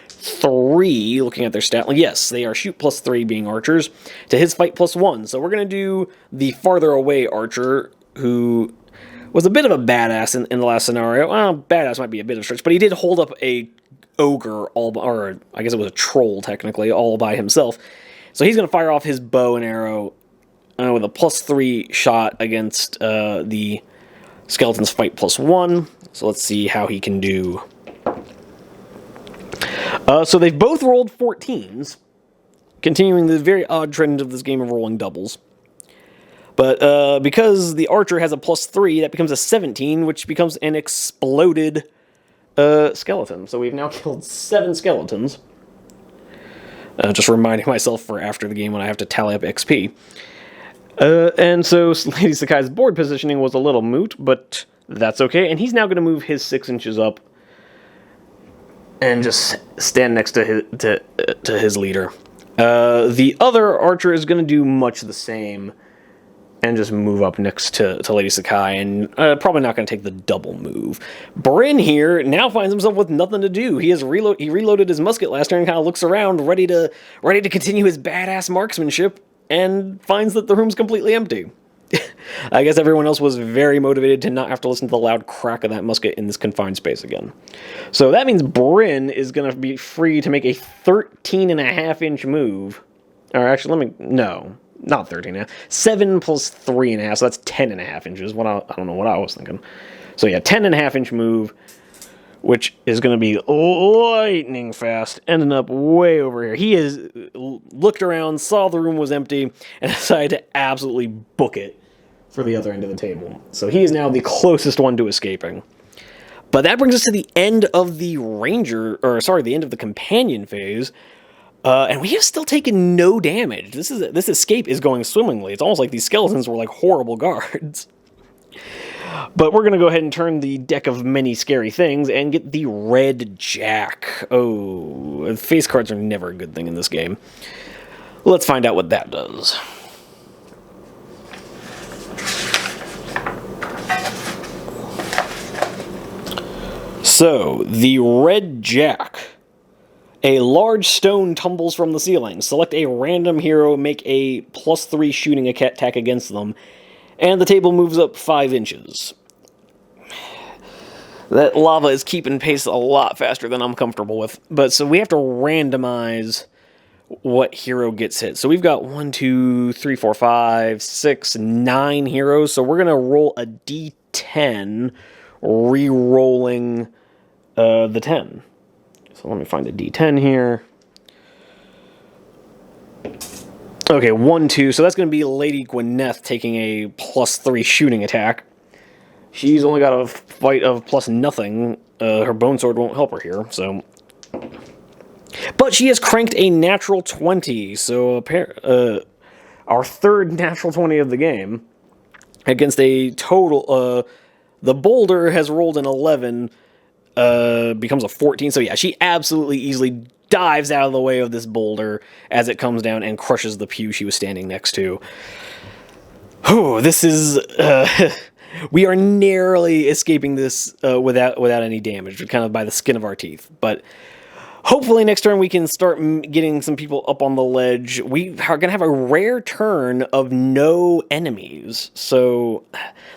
3, looking at their stat. Yes, they are shoot plus 3 being archers, to his fight plus 1. So we're going to do the farther away archer, who was a bit of a badass in the last scenario. Well, badass might be a bit of a stretch, but he did hold up a ogre, or I guess it was a troll, technically, all by himself. So he's going to fire off his bow and arrow with a plus 3 shot against the skeleton's fight plus 1. So let's see how he can do. So they've both rolled 14s, continuing the very odd trend of this game of rolling doubles. But because the archer has a plus 3, that becomes a 17, which becomes an exploded skeleton. So we've now killed 7 skeletons. Just reminding myself for after the game when I have to tally up XP. And so Lady Sakai's board positioning was a little moot, but that's okay. And he's now going to move his 6 inches up and just stand next to his leader. The other archer is going to do much the same and just move up next to Lady Sakai, and probably not going to take the double move. Bryn here now finds himself with nothing to do. He reloaded his musket last turn and kind of looks around, ready to continue his badass marksmanship, and finds that the room's completely empty. I guess everyone else was very motivated to not have to listen to the loud crack of that musket in this confined space again. So that means Bryn is going to be free to make a 13.5-inch move. Or actually, no. Not 13.5. 7 plus 3.5, so that's 10.5 inches. I don't know what I was thinking. So yeah, 10.5-inch move, which is going to be lightning fast, ending up way over here. He is looked around, saw the room was empty, and decided to absolutely book it for the other end of the table. So he is now the closest one to escaping. But that brings us to the end of the the end of the companion phase. And we have still taken no damage. This escape is going swimmingly. It's almost like these skeletons were like horrible guards. But we're going to go ahead and turn the deck of many scary things and get the Red Jack. Oh, face cards are never a good thing in this game. Let's find out what that does. So, the Red Jack. A large stone tumbles from the ceiling. Select a random hero, make a +3 shooting attack against them, and the table moves up 5 inches. That lava is keeping pace a lot faster than I'm comfortable with. But so we have to randomize what hero gets hit. So we've got 1, 2, 3, 4, 5, 6, 9 heroes. So we're going to roll a d10, re-rolling the 10. So let me find a d10 here. Okay, 1, 2. So that's going to be Lady Gwyneth taking a +3 shooting attack. She's only got a fight of +0. Her bone sword won't help her here, so... But she has cranked a natural 20, so our third natural 20 of the game, against a total... the boulder has rolled an 11, becomes a 14, so yeah, she absolutely easily dives out of the way of this boulder as it comes down and crushes the pew she was standing next to. Oh, this is... we are narrowly escaping this without any damage, kind of by the skin of our teeth. But hopefully next turn we can start getting some people up on the ledge. We are going to have a rare turn of no enemies. So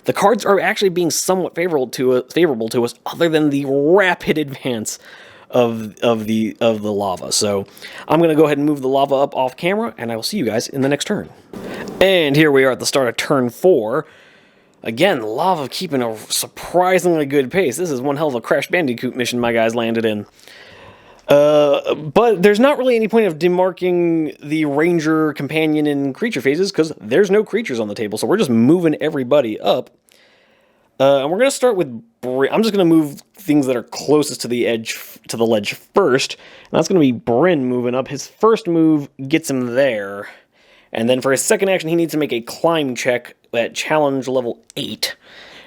the cards are actually being somewhat favorable to us, other than the rapid advance of the lava. So I'm going to go ahead and move the lava up off camera, and I will see you guys in the next turn. And here we are at the start of turn 4. Again, lava keeping a surprisingly good pace. This is one hell of a Crash Bandicoot mission my guys landed in. But there's not really any point of demarking the ranger, companion, and creature phases, because there's no creatures on the table, so we're just moving everybody up. And we're going to start with... I'm just going to move things that are closest to the ledge first, and that's going to be Bryn moving up. His first move gets him there, and then for his second action, he needs to make a climb check at challenge level 8.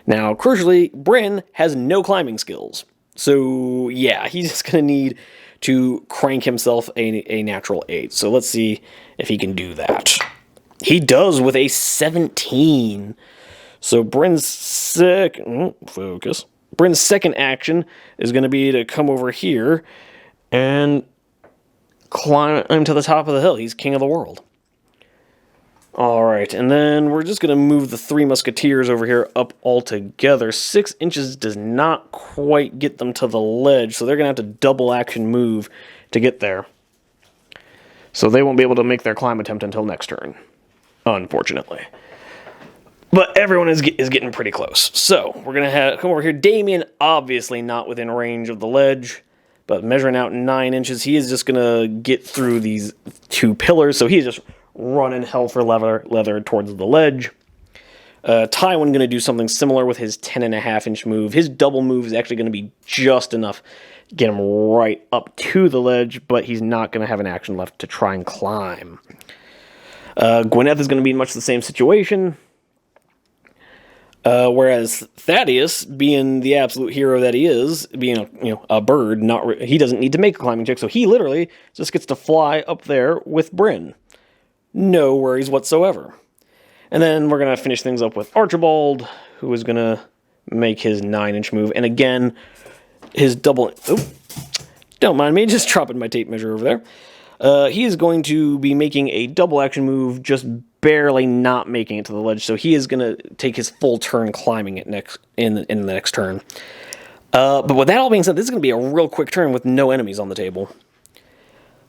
Now, crucially, Bryn has no climbing skills. So, yeah, he's just going to need to crank himself a natural 8. So let's see if he can do that. He does with a 17. So Bryn's second action is going to be to come over here and climb to the top of the hill. He's king of the world. Alright, and then we're just going to move the 3 musketeers over here up altogether. 6 inches does not quite get them to the ledge, so they're going to have to double action move to get there. So they won't be able to make their climb attempt until next turn, unfortunately. But everyone is getting pretty close. So we're going to come over here. Damien, obviously not within range of the ledge, but measuring out 9 inches, he is just going to get through these 2 pillars, so he's just running hell for leather towards the ledge. Tywin going to do something similar with his 10.5-inch move. His double move is actually going to be just enough to get him right up to the ledge, but he's not going to have an action left to try and climb. Gwyneth is going to be in much the same situation. Whereas Thaddeus, being the absolute hero that he is, being a bird, he doesn't need to make a climbing check, so he literally just gets to fly up there with Bryn. No worries whatsoever. And then we're going to finish things up with Archibald, who is going to make his 9-inch move. And again, his double... Oh, don't mind me, just dropping my tape measure over there. He is going to be making a double action move, just barely not making it to the ledge. So he is going to take his full turn climbing it in the next turn. But with that all being said, this is going to be a real quick turn with no enemies on the table.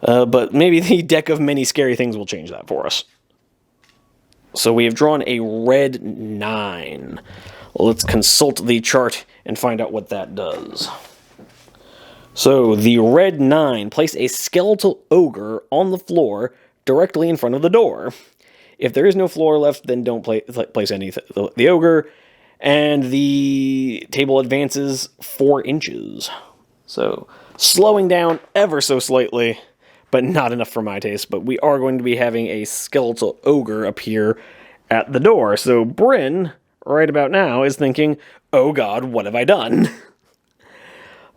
But maybe the deck of many scary things will change that for us. So we have drawn a red 9. Let's consult the chart and find out what that does. So the red 9, place a skeletal ogre on the floor, directly in front of the door. If there is no floor left, then don't place the ogre, and the table advances 4 inches. So, slowing down ever so slightly, but not enough for my taste. But we are going to be having a skeletal ogre appear at the door. So Bryn, right about now, is thinking, oh god, what have I done?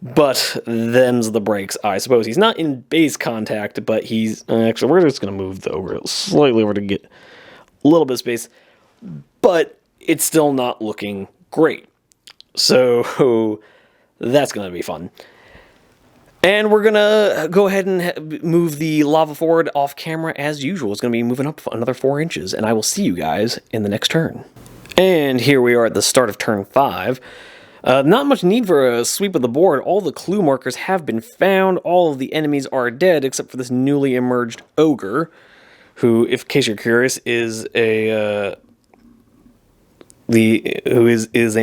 But them's the breaks, I suppose. He's not in base contact, but he's... actually, we're just going to move the ogre slightly over to get a little bit of space. But it's still not looking great. So that's going to be fun. And we're going to go ahead and move the lava forward off camera as usual. It's going to be moving up another 4 inches, and I will see you guys in the next turn. And here we are at the start of turn 5. Not much need for a sweep of the board. All the clue markers have been found. All of the enemies are dead, except for this newly emerged ogre, who, in case you're curious, is a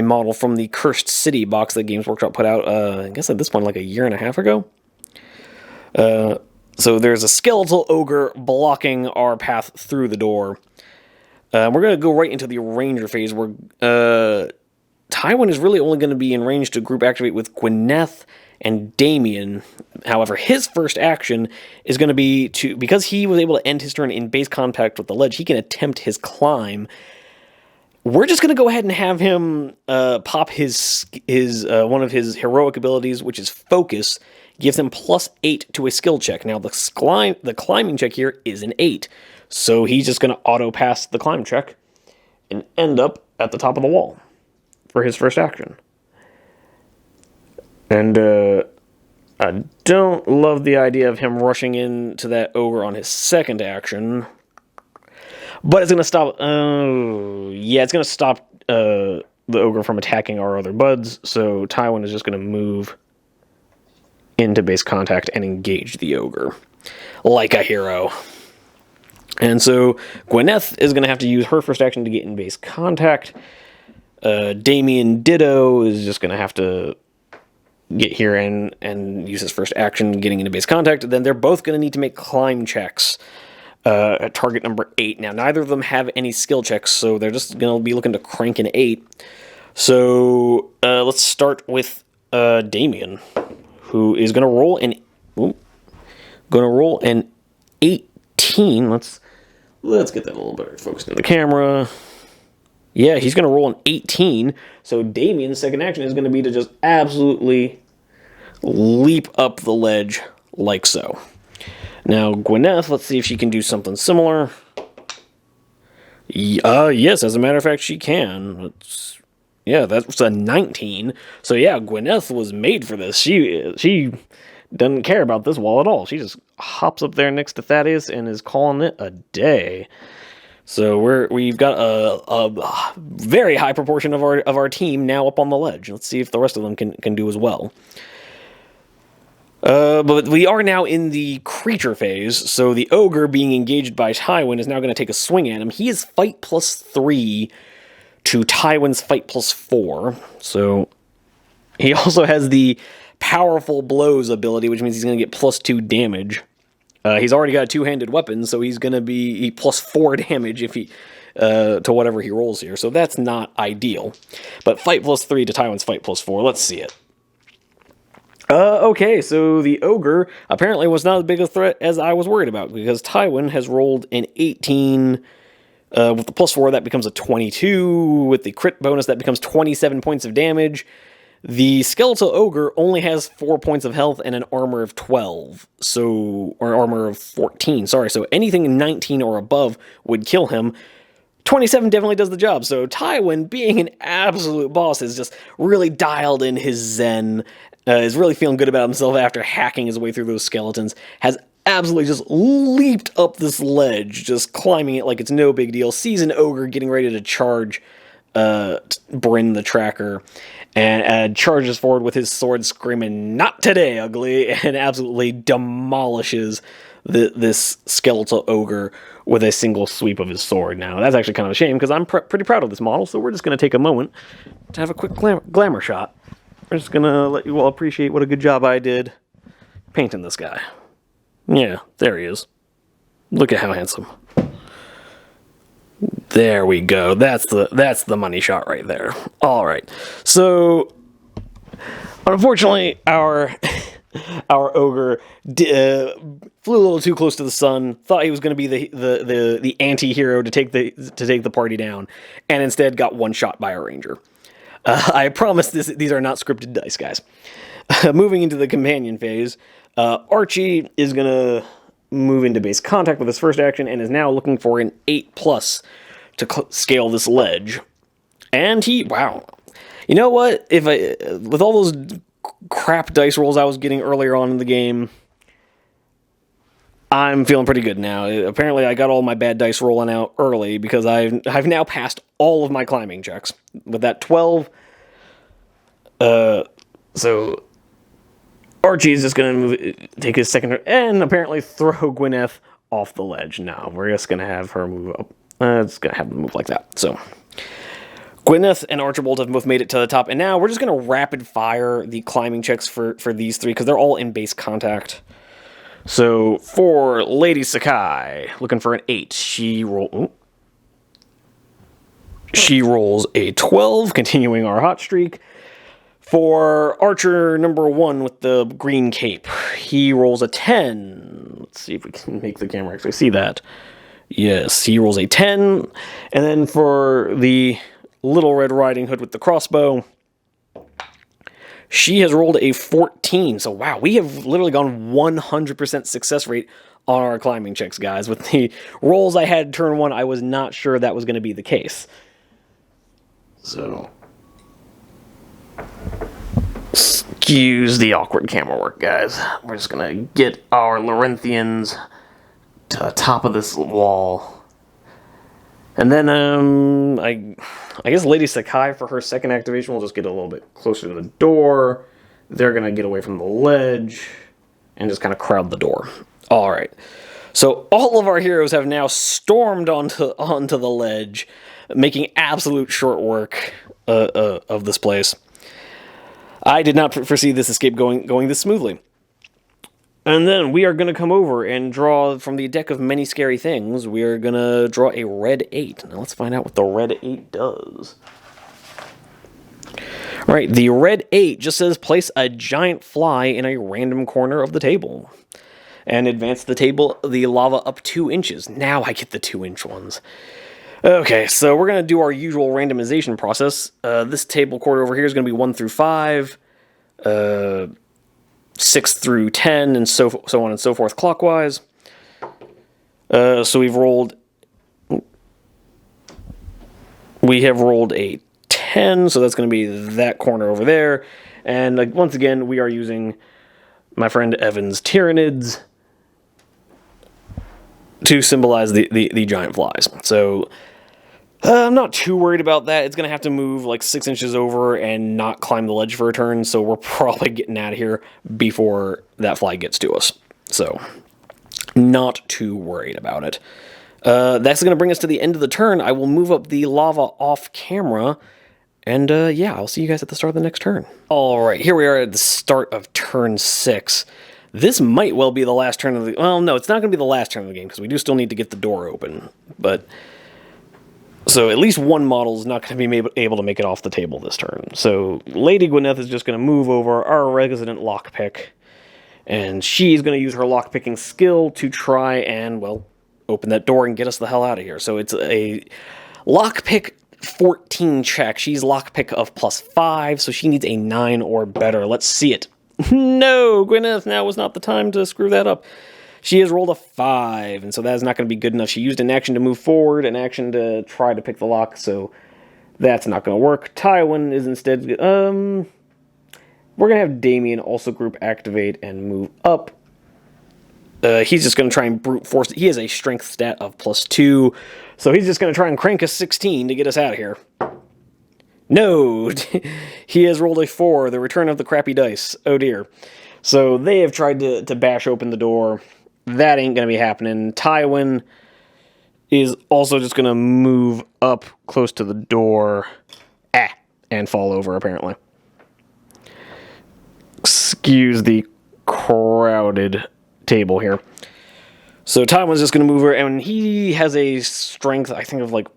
model from the Cursed City box that Games Workshop put out, I guess at this point, like a year and a half ago. So there's a skeletal ogre blocking our path through the door. We're going to go right into the Ranger phase, where Tywin is really only going to be in range to group activate with Gwyneth and Damien. However, his first action is going to be to, because he was able to end his turn in base contact with the ledge, he can attempt his climb. We're just going to go ahead and have him pop his one of his heroic abilities, which is Focus, gives him +8 to a skill check. Now, the climbing check here is an 8, so he's just going to auto-pass the climb check and end up at the top of the wall for his first action. And I don't love the idea of him rushing into that ogre on his second action. But it's going to stop... it's going to stop the ogre from attacking our other buds. So Tywin is just going to move into base contact and engage the ogre. Like a hero. And so Gwyneth is going to have to use her first action to get in base contact. Damien Ditto is just going to have to get here and use his first action getting into base contact. Then they're both going to need to make climb checks at target number 8. Now, neither of them have any skill checks, so they're just going to be looking to crank an 8. So let's start with Damien, who is going to roll an 18. Let's get that a little better focused in the camera. Yeah, he's going to roll an 18, so Damien's second action is going to be to just absolutely leap up the ledge like so. Now, Gwyneth, let's see if she can do something similar. Yes, as a matter of fact, she can. That's a 19. So yeah, Gwyneth was made for this. She doesn't care about this wall at all. She just hops up there next to Thaddeus and is calling it a day. So we've got a very high proportion of our team now up on the ledge. Let's see if the rest of them can do as well. But we are now in the creature phase, so the ogre being engaged by Tywin is now going to take a swing at him. He is fight +3 to Tywin's fight +4. So he also has the powerful blows ability, which means he's going to get +2 damage. He's already got a two-handed weapon, so he's going to be +4 damage if he to whatever he rolls here. So that's not ideal. But fight +3 to Tywin's fight +4. Let's see it. Okay, so the ogre apparently was not as big a threat as I was worried about, because Tywin has rolled an 18 with the +4. That becomes a 22. With the crit bonus, that becomes 27 points of damage. The skeletal ogre only has 4 points of health and an armor of 12, or armor of 14, sorry. So anything 19 or above would kill him. 27 definitely does the job. So Tywin, being an absolute boss, has just really dialed in his zen, is really feeling good about himself after hacking his way through those skeletons, has absolutely just leaped up this ledge, just climbing it like it's no big deal, sees an ogre getting ready to charge Bryn the Tracker, and charges forward with his sword screaming, "Not today, ugly," and absolutely demolishes this skeletal ogre with a single sweep of his sword. Now, that's actually kind of a shame, because I'm pretty proud of this model, so we're just going to take a moment to have a quick glamour shot. We're just going to let you all appreciate what a good job I did painting this guy. Yeah, there he is. Look at how handsome. There we go. That's the money shot right there. All right. So, unfortunately, our ogre flew a little too close to the sun. Thought he was going to be the anti-hero to take the party down, and instead got one shot by a ranger. I promise these are not scripted dice, guys. Moving into the companion phase, Archie is going to move into base contact with his first action and is now looking for an 8+ to scale this ledge. And wow. You know what? With all those crap dice rolls I was getting earlier on in the game, I'm feeling pretty good now. Apparently, I got all my bad dice rolling out early because I've now passed all of my climbing checks with that 12. So Archie is just going to take his second and apparently throw Gwyneth off the ledge. No, we're just going to have her move up. It's going to have them move like that. So Gwyneth and Archibald have both made it to the top, and now we're just going to rapid fire the climbing checks for these three because they're all in base contact. So for Lady Sakai, looking for an 8, she rolls a 12, continuing our hot streak. For Archer number 1 with the green cape, he rolls a 10. Let's see if we can make the camera actually see that. Yes, he rolls a 10. And then for the Little Red Riding Hood with the crossbow, she has rolled a 14. So wow, we have literally gone 100% success rate on our climbing checks, guys. With the rolls I had turn 1, I was not sure that was going to be the case. So, excuse the awkward camera work, guys. We're just going to get our Laurentians to the top of this wall. And then, I guess Lady Sakai, for her second activation, will just get a little bit closer to the door. They're going to get away from the ledge and just kind of crowd the door. All right. So all of our heroes have now stormed onto the ledge, making absolute short work of this place. I did not foresee this escape going this smoothly. And then we are going to come over and draw from the deck of many scary things. We are going to draw a red 8. Now let's find out what the red 8 does. All right, the red 8 just says place a giant fly in a random corner of the table. And advance the lava up 2 inches. Now I get the 2-inch ones. Okay, so we're going to do our usual randomization process. This table quarter over here is going to be 1 through 5. 6 through 10, and so on and so forth clockwise. So we have rolled a 10, so that's going to be that corner over there. And once again, we are using my friend Evan's Tyranids to symbolize the giant flies. So I'm not too worried about that. It's going to have to move like 6 inches over and not climb the ledge for a turn, so we're probably getting out of here before that fly gets to us. So, not too worried about it. That's going to bring us to the end of the turn. I will move up the lava off camera, and yeah, I'll see you guys at the start of the next turn. Alright, here we are at the start of turn 6. This might well be the last turn of the... Well, no, it's not going to be the last turn of the game, because we do still need to get the door open, but... So at least one model is not going to be able to make it off the table this turn. So Lady Gwyneth is just going to move over our resident lockpick, and she's going to use her lockpicking skill to try and, well, open that door and get us the hell out of here. So it's a lockpick 14 check. She's lockpick of +5, so she needs a 9 or better. Let's see it. No, Gwyneth, now was not the time to screw that up. She has rolled a 5, and so that is not going to be good enough. She used an action to move forward, an action to try to pick the lock, so that's not going to work. Tywin is instead... we're going to have Damien also group activate and move up. He's just going to try and brute force... He has a strength stat of +2, so he's just going to try and crank a 16 to get us out of here. No! He has rolled a 4, the return of the crappy dice. Oh dear. So they have tried to bash open the door. That ain't going to be happening. Tywin is also just going to move up close to the door. And fall over, apparently. Excuse the crowded table here. So Tywin's just going to move her, and he has a strength, I think, of like...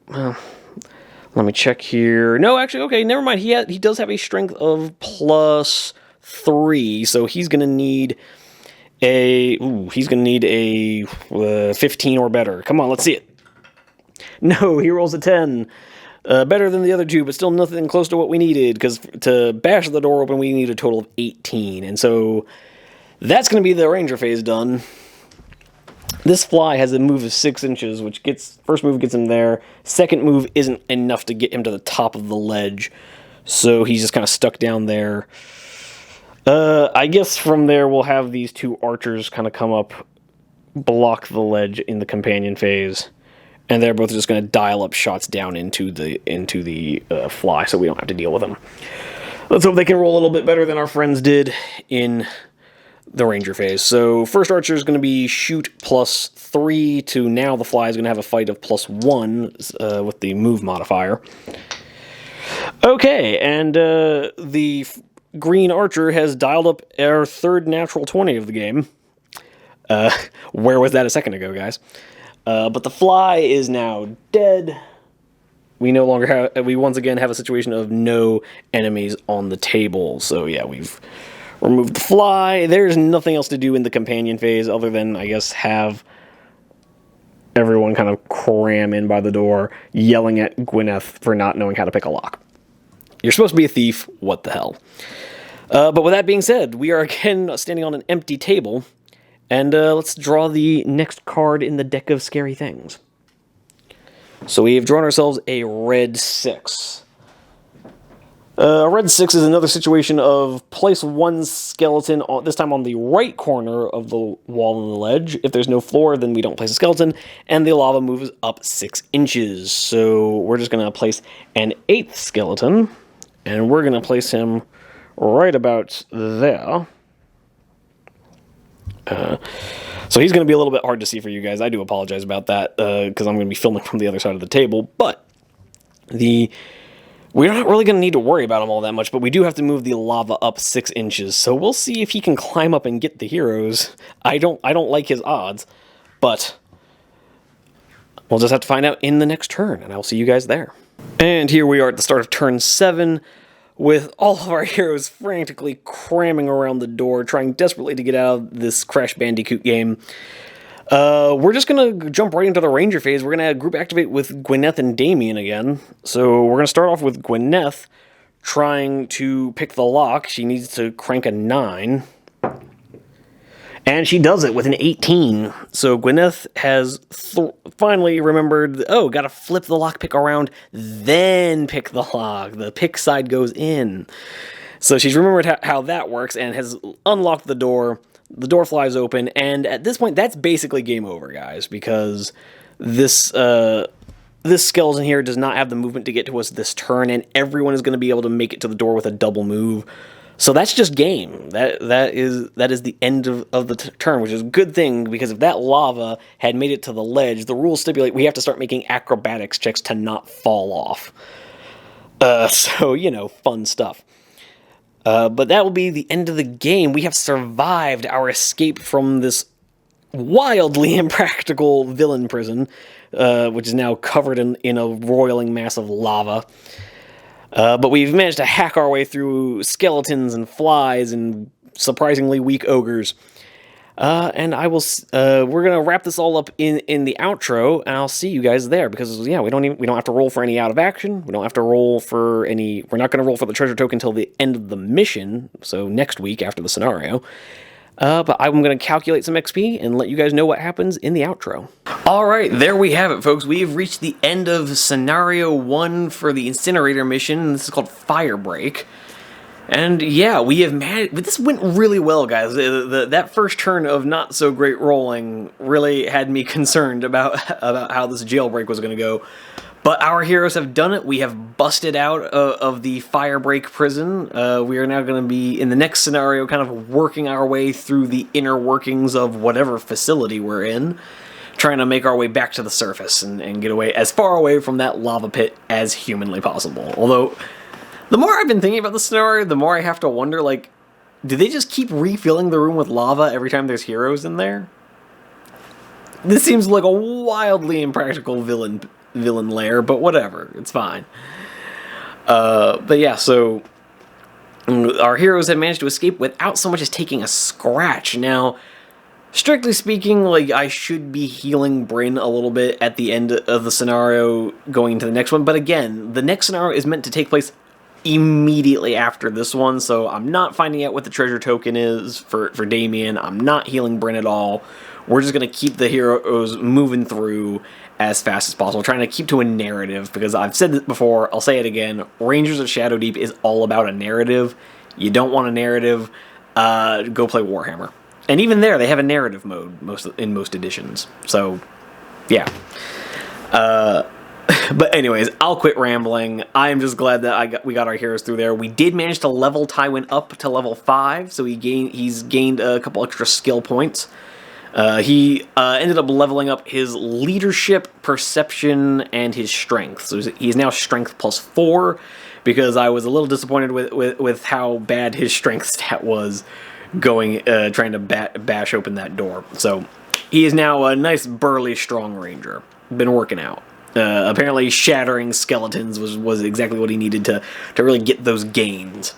let me check here. No, actually, okay, never mind. He does have a strength of +3, so he's going to need a... he's going to need a 15 or better. Come on, let's see it. No, he rolls a 10. Better than the other two, but still nothing close to what we needed, because to bash the door open, we need a total of 18. And so that's going to be the ranger phase done. This fly has a move of 6 inches, which first move gets him there. Second move isn't enough to get him to the top of the ledge, so he's just kind of stuck down there. I guess from there we'll have these two archers kind of come up, block the ledge in the companion phase, and they're both just going to dial up shots down into the fly, so we don't have to deal with them. Let's hope they can roll a little bit better than our friends did in the ranger phase. So first archer is going to be shoot +3 to now the fly is going to have a fight of +1 with the move modifier. Okay, and the green archer has dialed up our third natural 20 of the game. Where was that a second ago, guys? But the fly is now dead. We no longer we once again have a situation of no enemies on the table. So yeah, we've removed the fly. There's nothing else to do in the companion phase other than, I guess, have everyone kind of cram in by the door, yelling at Gwyneth for not knowing how to pick a lock. You're supposed to be a thief. What the hell? But with that being said, we are again standing on an empty table. And let's draw the next card in the deck of scary things. So we have drawn ourselves a red 6. A red 6 is another situation of place one skeleton, this time on the right corner of the wall and the ledge. If there's no floor, then we don't place a skeleton, and the lava moves up 6 inches. So we're just going to place an 8th skeleton, and we're going to place him right about there. So he's going to be a little bit hard to see for you guys. I do apologize about that, because I'm going to be filming from the other side of the table, but we're not really going to need to worry about him all that much, but we do have to move the lava up 6 inches, so we'll see if he can climb up and get the heroes. I don't like his odds, but we'll just have to find out in the next turn, and I'll see you guys there. And here we are at the start of turn 7, with all of our heroes frantically cramming around the door, trying desperately to get out of this Crash Bandicoot game. We're just going to jump right into the Ranger phase. We're going to group activate with Gwyneth and Damien again. So we're going to start off with Gwyneth trying to pick the lock. She needs to crank a 9. And she does it with an 18. So Gwyneth has finally remembered, oh, gotta flip the lockpick around, then pick the lock. The pick side goes in. So she's remembered how that works and has unlocked the door. The door flies open, and at this point, that's basically game over, guys, because this skeleton here does not have the movement to get to us this turn, and everyone is going to be able to make it to the door with a double move. So that's just game. That is the end of the turn, which is a good thing, because if that lava had made it to the ledge, the rules stipulate we have to start making acrobatics checks to not fall off. So, you know, fun stuff. But that will be the end of the game. We have survived our escape from this wildly impractical villain prison, which is now covered in a roiling mass of lava. But we've managed to hack our way through skeletons and flies and surprisingly weak ogres. And we're gonna wrap this all up in the outro, and I'll see you guys there, because yeah, we don't have to roll for any out of action. We don't have to roll for any. We're not gonna roll for the treasure token until the end of the mission, so next week after the scenario. But I'm going to calculate some XP and let you guys know what happens in the outro. Alright, there we have it, folks. We have reached the end of Scenario 1 for the Incinerator mission. This is called Firebreak. And yeah, we have managed. This went really well, guys. That first turn of not so great rolling really had me concerned about how this jailbreak was going to go. But our heroes have done it. We have busted out of the Firebreak prison. We are now going to be, in the next scenario, kind of working our way through the inner workings of whatever facility we're in, trying to make our way back to the surface and get away as far away from that lava pit as humanly possible. Although, the more I've been thinking about this scenario, the more I have to wonder, like, do they just keep refilling the room with lava every time there's heroes in there? This seems like a wildly impractical villain lair, but whatever, it's fine. But yeah, so our heroes had managed to escape without so much as taking a scratch. Now, strictly speaking, like, I should be healing Bryn a little bit at the end of the scenario going into the next one, but again, the next scenario is meant to take place immediately after this one, so I'm not finding out what the treasure token is for Damien. I'm not healing Bryn at all. We're just going to keep the heroes moving through as fast as possible, trying to keep to a narrative, because I've said this before, I'll say it again, Rangers of Shadowdeep is all about a narrative. You don't want a narrative, go play Warhammer. And even there, they have a narrative mode in most editions. So, yeah. But anyways, I'll quit rambling. I am just glad that we got our heroes through there. We did manage to level Tywin up to level 5, so he's gained a couple extra skill points. He ended up leveling up his leadership, perception, and his strength. So he's now strength +4, because I was a little disappointed with how bad his strength stat was trying to bash open that door. So he is now a nice, burly, strong ranger. Been working out. Apparently shattering skeletons was exactly what he needed to really get those gains.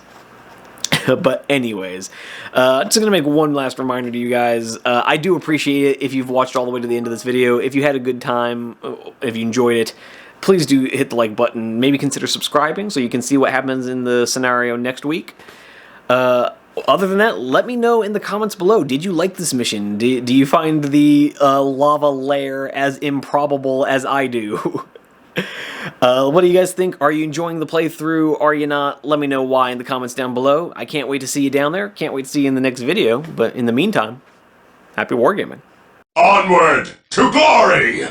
But anyways, just going to make one last reminder to you guys. I do appreciate it if you've watched all the way to the end of this video. If you had a good time, if you enjoyed it, please do hit the like button. Maybe consider subscribing so you can see what happens in the scenario next week. Other than that, let me know in the comments below. Did you like this mission? Do you find the lava lair as improbable as I do? What do you guys think? Are you enjoying the playthrough? Are you not? Let me know why in the comments down below. I can't wait to see you down there. Can't wait to see you in the next video. But in the meantime, happy wargaming. Onward to glory!